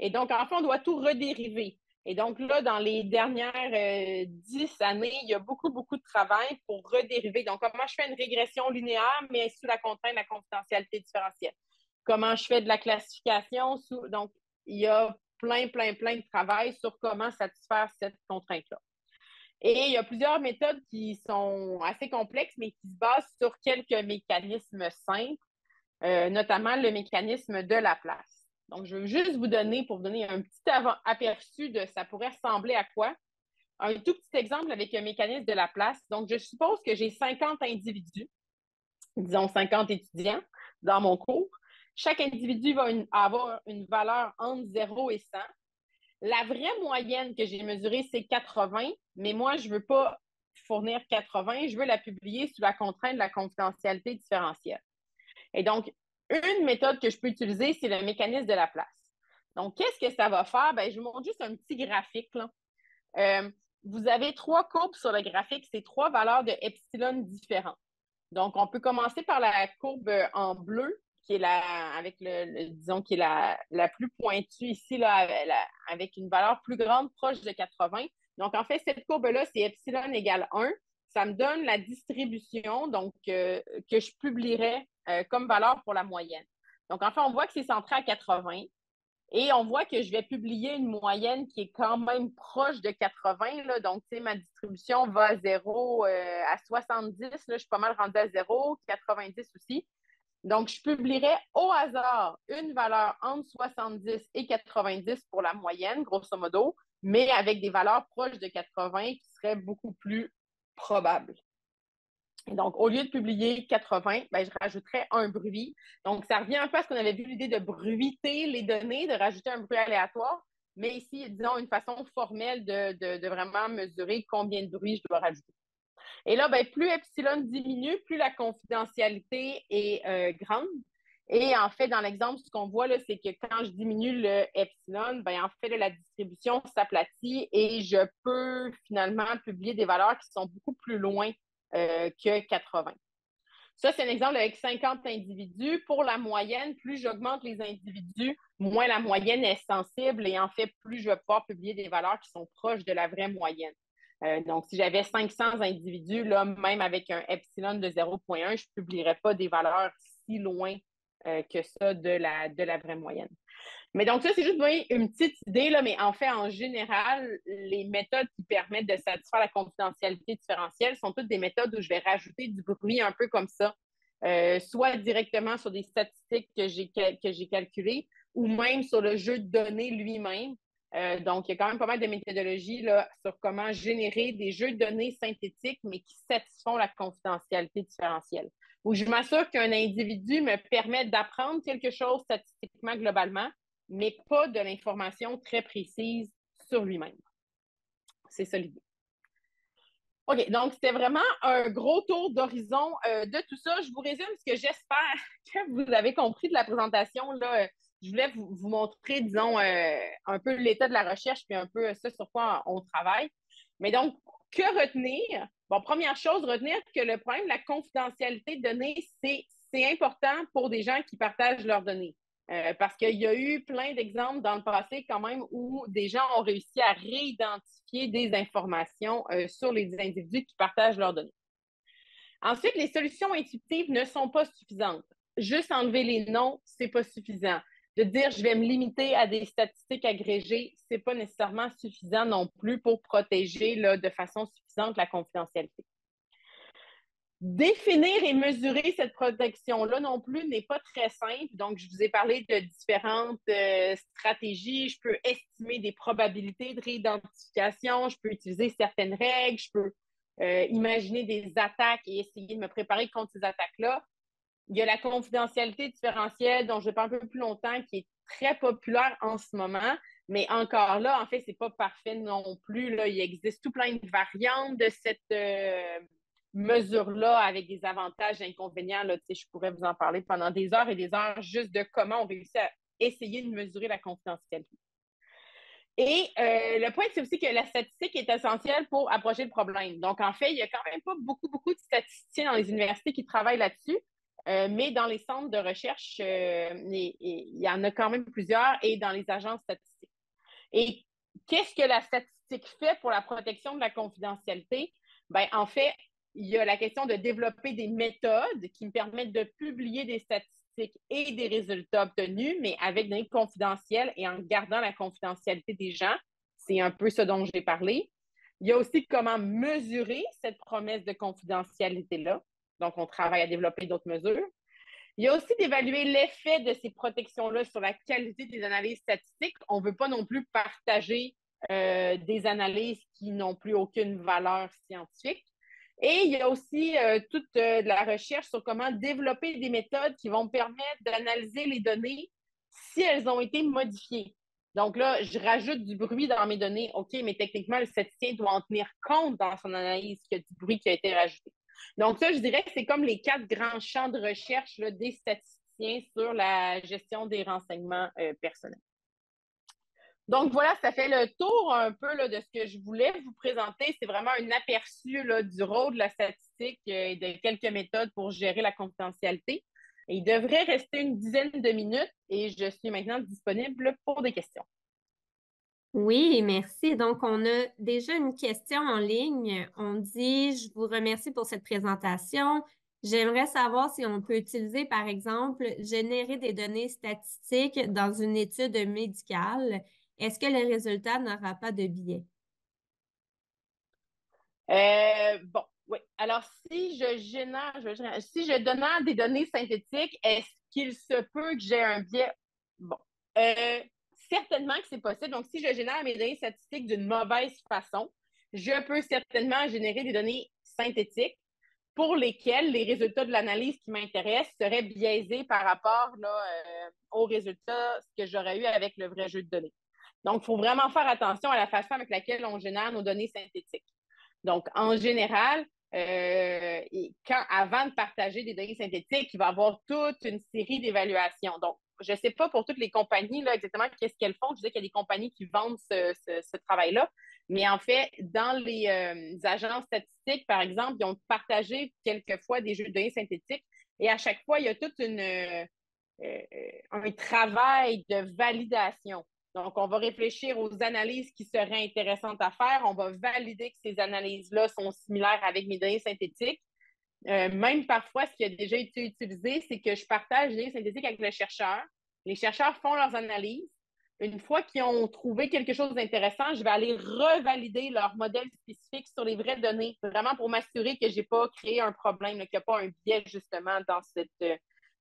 Et donc, en fait, on doit tout redériver. Et donc, là, dans les dernières 10 années, il y a beaucoup, beaucoup de travail pour redériver. Donc, comment je fais une régression linéaire, mais sous la contrainte de la confidentialité différentielle? Comment je fais de la classification? Donc, il y a plein de travail sur comment satisfaire cette contrainte-là. Et il y a plusieurs méthodes qui sont assez complexes, mais qui se basent sur quelques mécanismes simples, notamment le mécanisme de Laplace. Donc, je veux juste vous donner, pour vous donner un petit aperçu de ça pourrait ressembler à quoi. Un tout petit exemple avec un mécanisme de Laplace. Donc, je suppose que j'ai 50 individus, disons 50 étudiants dans mon cours. Chaque individu va avoir une valeur entre 0 et 100. La vraie moyenne que j'ai mesurée, c'est 80, mais moi, je ne veux pas fournir 80, je veux la publier sous la contrainte de la confidentialité différentielle. Et donc, une méthode que je peux utiliser, c'est le mécanisme de Laplace. Donc, qu'est-ce que ça va faire? Bien, je vous montre juste un petit graphique, là. Vous avez 3 courbes sur le graphique, c'est 3 valeurs de epsilon différentes. Donc, on peut commencer par la courbe en bleu, qui est disons, qui est la plus pointue ici, là, avec une valeur plus grande, proche de 80. Donc, en fait, cette courbe-là, c'est epsilon égale 1. Ça me donne la distribution donc, que je publierais comme valeur pour la moyenne. Donc, en fait, on voit que c'est centré à 80. Et on voit que je vais publier une moyenne qui est quand même proche de 80. Là. Donc, tu sais, ma distribution va à 0 à 70. Là, je suis pas mal rendue à 0, 90 aussi. Donc, je publierai au hasard une valeur entre 70 et 90 pour la moyenne, grosso modo, mais avec des valeurs proches de 80 qui seraient beaucoup plus probables. Donc, au lieu de publier 80, ben, je rajouterais un bruit. Donc, ça revient un peu à ce qu'on avait vu l'idée de bruiter les données, de rajouter un bruit aléatoire. Mais ici, disons, une façon formelle de vraiment mesurer combien de bruit je dois rajouter. Et là, ben, plus epsilon diminue, plus la confidentialité est grande. Et en fait, dans l'exemple, ce qu'on voit, là, c'est que quand je diminue le epsilon, ben, en fait, là, la distribution s'aplatit et je peux finalement publier des valeurs qui sont beaucoup plus loin que 80. Ça, c'est un exemple avec 50 individus. Pour la moyenne, plus j'augmente les individus, moins la moyenne est sensible et en fait, plus je vais pouvoir publier des valeurs qui sont proches de la vraie moyenne. Donc, si j'avais 500 individus, là, même avec un epsilon de 0,1, je ne publierais pas des valeurs si loin que ça de la vraie moyenne. Mais donc, ça, c'est juste une petite idée, là, mais en fait, en général, les méthodes qui permettent de satisfaire la confidentialité différentielle sont toutes des méthodes où je vais rajouter du bruit un peu comme ça, soit directement sur des statistiques que j'ai calculées, ou même sur le jeu de données lui-même. Donc, il y a quand même pas mal de méthodologies là, sur comment générer des jeux de données synthétiques, mais qui satisfont la confidentialité différentielle. Où je m'assure qu'un individu me permet d'apprendre quelque chose statistiquement globalement, mais pas de l'information très précise sur lui-même. C'est ça l'idée. OK, donc c'était vraiment un gros tour d'horizon de tout ça. Je vous résume ce que j'espère que vous avez compris de la présentation. Là, je voulais vous montrer, disons, un peu l'état de la recherche puis un peu ça sur quoi on travaille. Mais donc, que retenir? Bon, première chose, retenir que le problème de la confidentialité de données, c'est important pour des gens qui partagent leurs données. Parce qu'il y a eu plein d'exemples dans le passé quand même où des gens ont réussi à réidentifier des informations sur les individus qui partagent leurs données. Ensuite, les solutions intuitives ne sont pas suffisantes. Juste enlever les noms, ce n'est pas suffisant. De dire je vais me limiter à des statistiques agrégées, ce n'est pas nécessairement suffisant non plus pour protéger là, de façon suffisante la confidentialité. Définir et mesurer cette protection-là non plus n'est pas très simple. Donc, je vous ai parlé de différentes stratégies. Je peux estimer des probabilités de réidentification. Je peux utiliser certaines règles. Je peux imaginer des attaques et essayer de me préparer contre ces attaques-là. Il y a la confidentialité différentielle dont je vais parler un peu plus longtemps, qui est très populaire en ce moment. Mais encore là, en fait, c'est pas parfait non plus. Là. Il existe tout plein de variantes de cette mesure-là avec des avantages et inconvénients. Là, je pourrais vous en parler pendant des heures et des heures juste de comment on réussit à essayer de mesurer la confidentialité. Et le point, c'est aussi que la statistique est essentielle pour approcher le problème. Donc, en fait, il y a quand même pas beaucoup de statisticiens dans les universités qui travaillent là-dessus, mais dans les centres de recherche, il y en a quand même plusieurs et dans les agences statistiques. Et qu'est-ce que la statistique fait pour la protection de la confidentialité? Ben, en fait, il y a la question de développer des méthodes qui me permettent de publier des statistiques et des résultats obtenus, mais avec des données confidentielles et en gardant la confidentialité des gens. C'est un peu ce dont j'ai parlé. Il y a aussi comment mesurer cette promesse de confidentialité-là. Donc, on travaille à développer d'autres mesures. Il y a aussi d'évaluer l'effet de ces protections-là sur la qualité des analyses statistiques. On ne veut pas non plus partager des analyses qui n'ont plus aucune valeur scientifique. Et il y a aussi toute de la recherche sur comment développer des méthodes qui vont permettre d'analyser les données si elles ont été modifiées. Donc là, je rajoute du bruit dans mes données. OK, mais techniquement, le statisticien doit en tenir compte dans son analyse qu'il y a du bruit qui a été rajouté. Donc ça, je dirais que c'est comme les 4 grands champs de recherche là, des statisticiens sur la gestion des renseignements personnels. Donc voilà, ça fait le tour un peu là, de ce que je voulais vous présenter. C'est vraiment un aperçu là, du rôle de la statistique et de quelques méthodes pour gérer la confidentialité. Et il devrait rester une dizaine de minutes et je suis maintenant disponible pour des questions.
Oui, merci. Donc, on a déjà une question en ligne. On dit, je vous remercie pour cette présentation. J'aimerais savoir si on peut utiliser, par exemple, générer des données statistiques dans une étude médicale. Est-ce que le résultat n'aura pas de biais?
Bon, oui. Alors, si si je donne des données synthétiques, est-ce qu'il se peut que j'ai un biais? Bon, certainement que c'est possible. Donc, si je génère mes données statistiques d'une mauvaise façon, je peux certainement générer des données synthétiques pour lesquelles les résultats de l'analyse qui m'intéressent seraient biaisés par rapport là, aux résultats que j'aurais eu avec le vrai jeu de données. Donc, il faut vraiment faire attention à la façon avec laquelle on génère nos données synthétiques. Donc, en général, avant de partager des données synthétiques, il va y avoir toute une série d'évaluations. Donc, je ne sais pas pour toutes les compagnies là, exactement qu'est-ce qu'elles font. Je sais qu'il y a des compagnies qui vendent ce travail-là. Mais en fait, dans les agences statistiques, par exemple, ils ont partagé quelquefois des jeux de données synthétiques. Et à chaque fois, il y a tout un travail de validation. Donc, on va réfléchir aux analyses qui seraient intéressantes à faire. On va valider que ces analyses-là sont similaires avec mes données synthétiques. Même parfois, ce qui a déjà été utilisé, c'est que je partage les données synthétiques avec le chercheur. Les chercheurs font leurs analyses. Une fois qu'ils ont trouvé quelque chose d'intéressant, je vais aller revalider leur modèle spécifique sur les vraies données, vraiment pour m'assurer que je n'ai pas créé un problème, qu'il n'y a pas un biais justement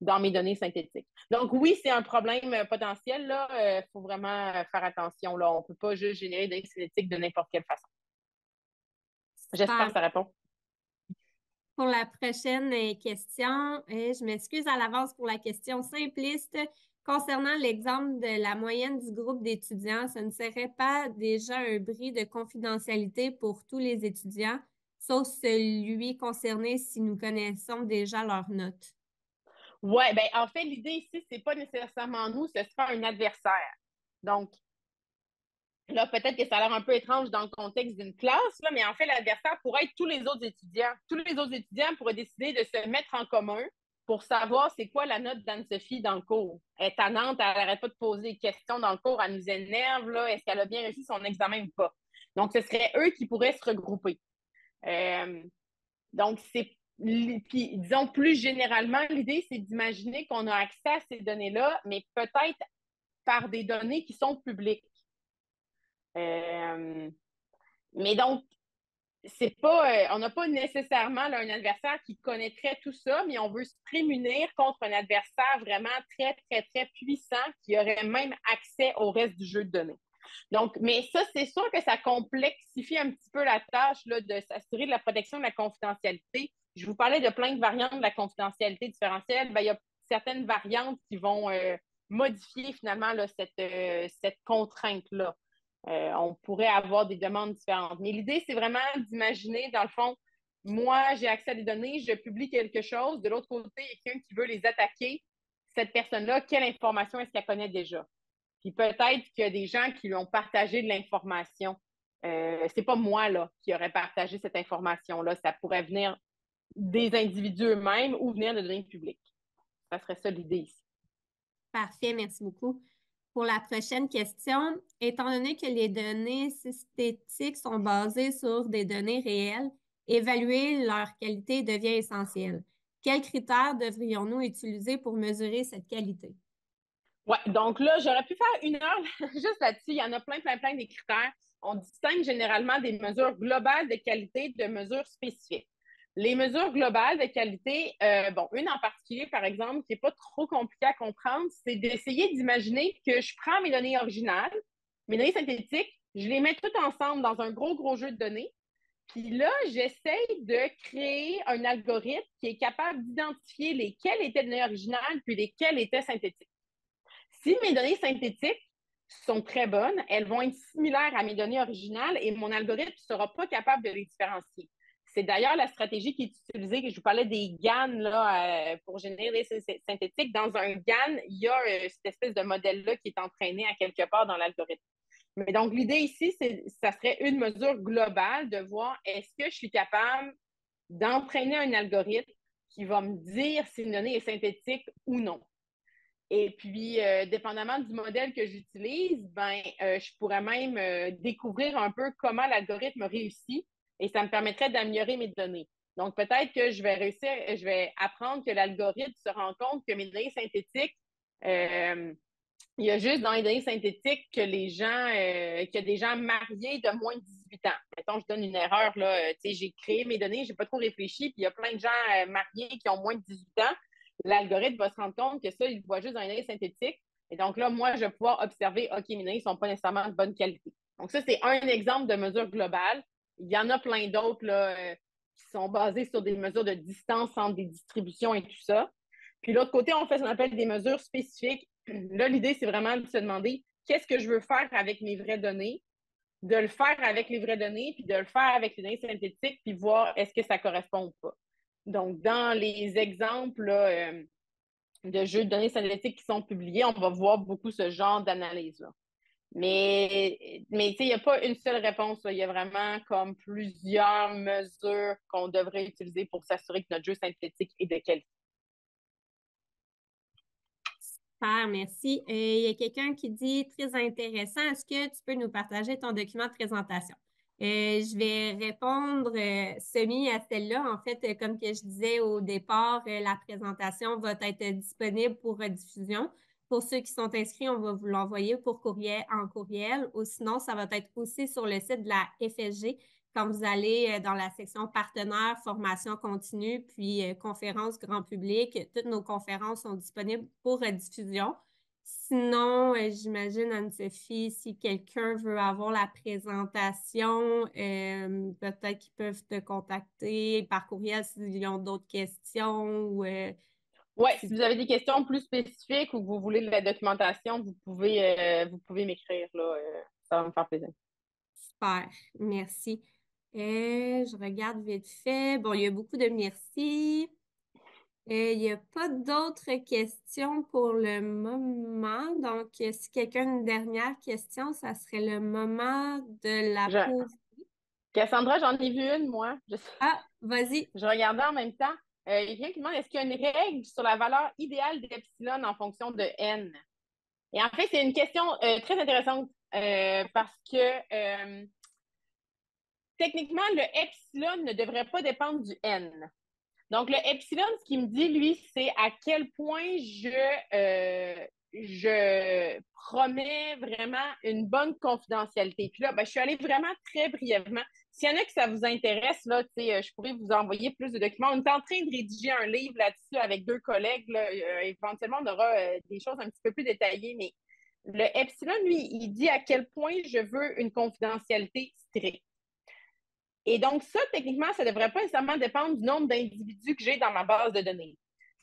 dans mes données synthétiques. Donc oui, c'est un problème potentiel. Il faut vraiment faire attention. Là. On ne peut pas juste générer des données synthétiques de n'importe quelle façon. J'espère que ça répond.
Pour la prochaine question, je m'excuse à l'avance pour la question simpliste. Concernant l'exemple de la moyenne du groupe d'étudiants, ce ne serait pas déjà un bris de confidentialité pour tous les étudiants, sauf celui concerné si nous connaissons déjà leurs notes?
Oui, ben en fait, l'idée ici, c'est pas nécessairement nous, ce sera un adversaire. Donc, là, peut-être que ça a l'air un peu étrange dans le contexte d'une classe, là, mais en fait, l'adversaire pourrait être tous les autres étudiants. Tous les autres étudiants pourraient décider de se mettre en commun pour savoir c'est quoi la note d'Anne-Sophie dans le cours. Elle est tannante, elle n'arrête pas de poser des questions dans le cours, elle nous énerve, là, est-ce qu'elle a bien réussi son examen ou pas? Donc, ce serait eux qui pourraient se regrouper. Donc, puis, disons, plus généralement, l'idée, c'est d'imaginer qu'on a accès à ces données-là, mais peut-être par des données qui sont publiques. Mais donc, c'est pas, on n'a pas nécessairement là, un adversaire qui connaîtrait tout ça, mais on veut se prémunir contre un adversaire vraiment très, très, très puissant qui aurait même accès au reste du jeu de données. Donc, mais ça, c'est sûr que ça complexifie un petit peu la tâche là, de s'assurer de la protection de la confidentialité. Je vous parlais de plein de variantes de la confidentialité différentielle. Ben, il y a certaines variantes qui vont modifier finalement là, cette contrainte-là. On pourrait avoir des demandes différentes. Mais l'idée, c'est vraiment d'imaginer, dans le fond, moi, j'ai accès à des données, je publie quelque chose. De l'autre côté, il y a quelqu'un qui veut les attaquer. Cette personne-là, quelle information est-ce qu'elle connaît déjà? Puis peut-être qu'il y a des gens qui lui ont partagé de l'information. C'est pas moi là, qui aurais partagé cette information-là. Ça pourrait venir des individus eux-mêmes ou venir de données publiques. Ça serait ça l'idée ici.
Parfait, merci beaucoup. Pour la prochaine question, étant donné que les données systétiques sont basées sur des données réelles, évaluer leur qualité devient essentiel. Quels critères devrions-nous utiliser pour mesurer cette qualité?
Oui, donc là, j'aurais pu faire une heure juste là-dessus. Il y en a plein, plein, plein des critères. On distingue généralement des mesures globales de qualité de mesures spécifiques. Les mesures globales de qualité, bon, une en particulier, par exemple, qui n'est pas trop compliquée à comprendre, c'est d'essayer d'imaginer que je prends mes données originales, mes données synthétiques, je les mets toutes ensemble dans un gros, gros jeu de données. Puis là, j'essaye de créer un algorithme qui est capable d'identifier lesquelles étaient données originales puis lesquelles étaient synthétiques. Si mes données synthétiques sont très bonnes, elles vont être similaires à mes données originales et mon algorithme ne sera pas capable de les différencier. C'est d'ailleurs la stratégie qui est utilisée, que je vous parlais des GAN là, pour générer des synthétiques. Dans un GAN, il y a cette espèce de modèle-là qui est entraîné à quelque part dans l'algorithme. Mais donc, l'idée ici, ça serait une mesure globale de voir est-ce que je suis capable d'entraîner un algorithme qui va me dire si une donnée est synthétique ou non. Et puis, dépendamment du modèle que j'utilise, je pourrais même découvrir un peu comment l'algorithme réussit et ça me permettrait d'améliorer mes données. Donc, peut-être que je vais apprendre que l'algorithme se rend compte que mes données synthétiques, il y a juste dans les données synthétiques que qu'il y a des gens mariés de moins de 18 ans. Mettons, je donne une erreur, là, j'ai créé mes données, j'ai pas trop réfléchi, puis il y a plein de gens mariés qui ont moins de 18 ans. L'algorithme va se rendre compte que ça, il voit juste dans les données synthétiques. Et donc là, moi, je vais pouvoir observer, OK, mes données ne sont pas nécessairement de bonne qualité. Donc ça, c'est un exemple de mesure globale. Il y en a plein d'autres là, qui sont basées sur des mesures de distance entre des distributions et tout ça. Puis l'autre côté, on fait ce qu'on appelle des mesures spécifiques. Là, l'idée, c'est vraiment de se demander qu'est-ce que je veux faire avec mes vraies données, de le faire avec les vraies données, puis de le faire avec les données synthétiques, puis voir est-ce que ça correspond ou pas. Donc, dans les exemples là, de jeux de données synthétiques qui sont publiés, on va voir beaucoup ce genre d'analyse-là. Mais tu sais, il n'y a pas une seule réponse. Là. Il y a vraiment comme plusieurs mesures qu'on devrait utiliser pour s'assurer que notre jeu synthétique est de qualité.
Super, merci. Il y a quelqu'un qui dit très intéressant. Est-ce que tu peux nous partager ton document de présentation? Je vais répondre semi à celle-là. En fait, comme que je disais au départ, la présentation va être disponible pour diffusion. Pour ceux qui sont inscrits, on va vous l'envoyer en courriel ou sinon, ça va être aussi sur le site de la FSG quand vous allez dans la section partenaires, formation continue, puis conférences grand public. Toutes nos conférences sont disponibles pour diffusion. Sinon, j'imagine, Anne-Sophie, si quelqu'un veut avoir la présentation, peut-être qu'ils peuvent te contacter par courriel s'ils ont d'autres questions ou
Oui,
si...
si vous avez des questions plus spécifiques ou que vous voulez de la documentation, vous pouvez m'écrire, là, ça va me faire plaisir.
Super, merci. Je regarde vite fait. Bon, il y a beaucoup de merci. Il n'y a pas d'autres questions pour le moment. Donc, si quelqu'un a une dernière question, ça serait le moment de la
Je-
poser.
Cassandra, j'en ai vu une, moi.
Ah, vas-y.
Je regardais en même temps. Il y a quelqu'un qui demande est-ce qu'il y a une règle sur la valeur idéale d'epsilon en fonction de n? Et en fait, c'est une question très intéressante parce que techniquement, le epsilon ne devrait pas dépendre du n. Donc, le epsilon, ce qu'il me dit, lui, c'est à quel point je promets vraiment une bonne confidentialité. Puis là, je suis allée vraiment très brièvement. s'il y en a que ça vous intéresse, là, je pourrais vous envoyer plus de documents. On est en train de rédiger un livre là-dessus avec 2 collègues. Là. Éventuellement, on aura des choses un petit peu plus détaillées, mais le epsilon, lui, il dit à quel point je veux une confidentialité stricte. Et donc, ça, techniquement, ça ne devrait pas nécessairement dépendre du nombre d'individus que j'ai dans ma base de données.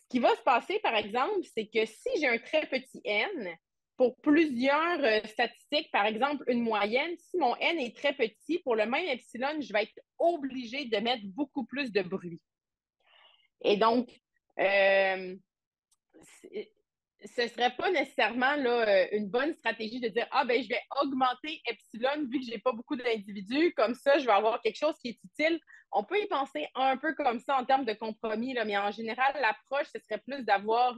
Ce qui va se passer, par exemple, c'est que si j'ai un très petit n, pour plusieurs statistiques, par exemple une moyenne, si mon n est très petit, pour le même epsilon, je vais être obligé de mettre beaucoup plus de bruit. Et donc, ce ne serait pas nécessairement là, une bonne stratégie de dire ah ben je vais augmenter epsilon vu que je n'ai pas beaucoup d'individus, comme ça je vais avoir quelque chose qui est utile. On peut y penser un peu comme ça en termes de compromis, là, mais en général, l'approche, ce serait plus d'avoir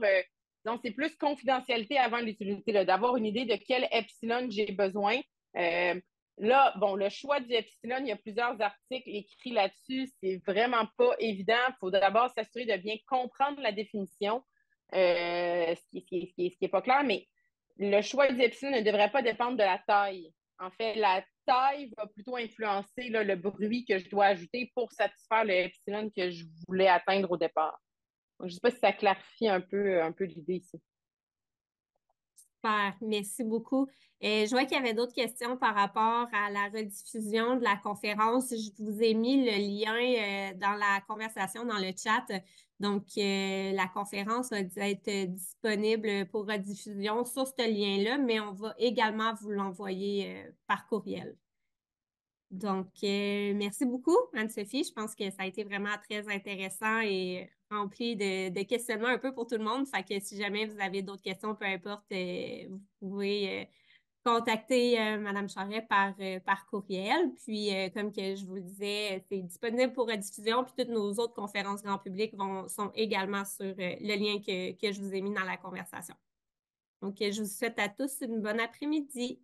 donc c'est plus confidentialité avant l'utilité, d'avoir une idée de quel epsilon j'ai besoin. Là, bon, le choix du epsilon, il y a plusieurs articles écrits là-dessus. C'est vraiment pas évident. Il faut d'abord s'assurer de bien comprendre la définition. Ce qui est pas clair, mais le choix du epsilon ne devrait pas dépendre de la taille. En fait, la taille va plutôt influencer là, le bruit que je dois ajouter pour satisfaire le epsilon que je voulais atteindre au départ. Donc, je ne sais pas si ça clarifie un peu l'idée ici.
Super, merci beaucoup. Je vois qu'il y avait d'autres questions par rapport à la rediffusion de la conférence. Je vous ai mis le lien dans la conversation, dans le chat. Donc, la conférence va être disponible pour rediffusion sur ce lien-là, mais on va également vous l'envoyer par courriel. Donc, merci beaucoup, Anne-Sophie. Je pense que ça a été vraiment très intéressant et rempli de questionnements un peu pour tout le monde. Fait que si jamais vous avez d'autres questions, peu importe, vous pouvez contacter Mme Charret par courriel. Puis, comme que je vous le disais, c'est disponible pour rediffusion. Puis, toutes nos autres conférences grand public sont également sur le lien que je vous ai mis dans la conversation. Donc, je vous souhaite à tous une bonne après-midi.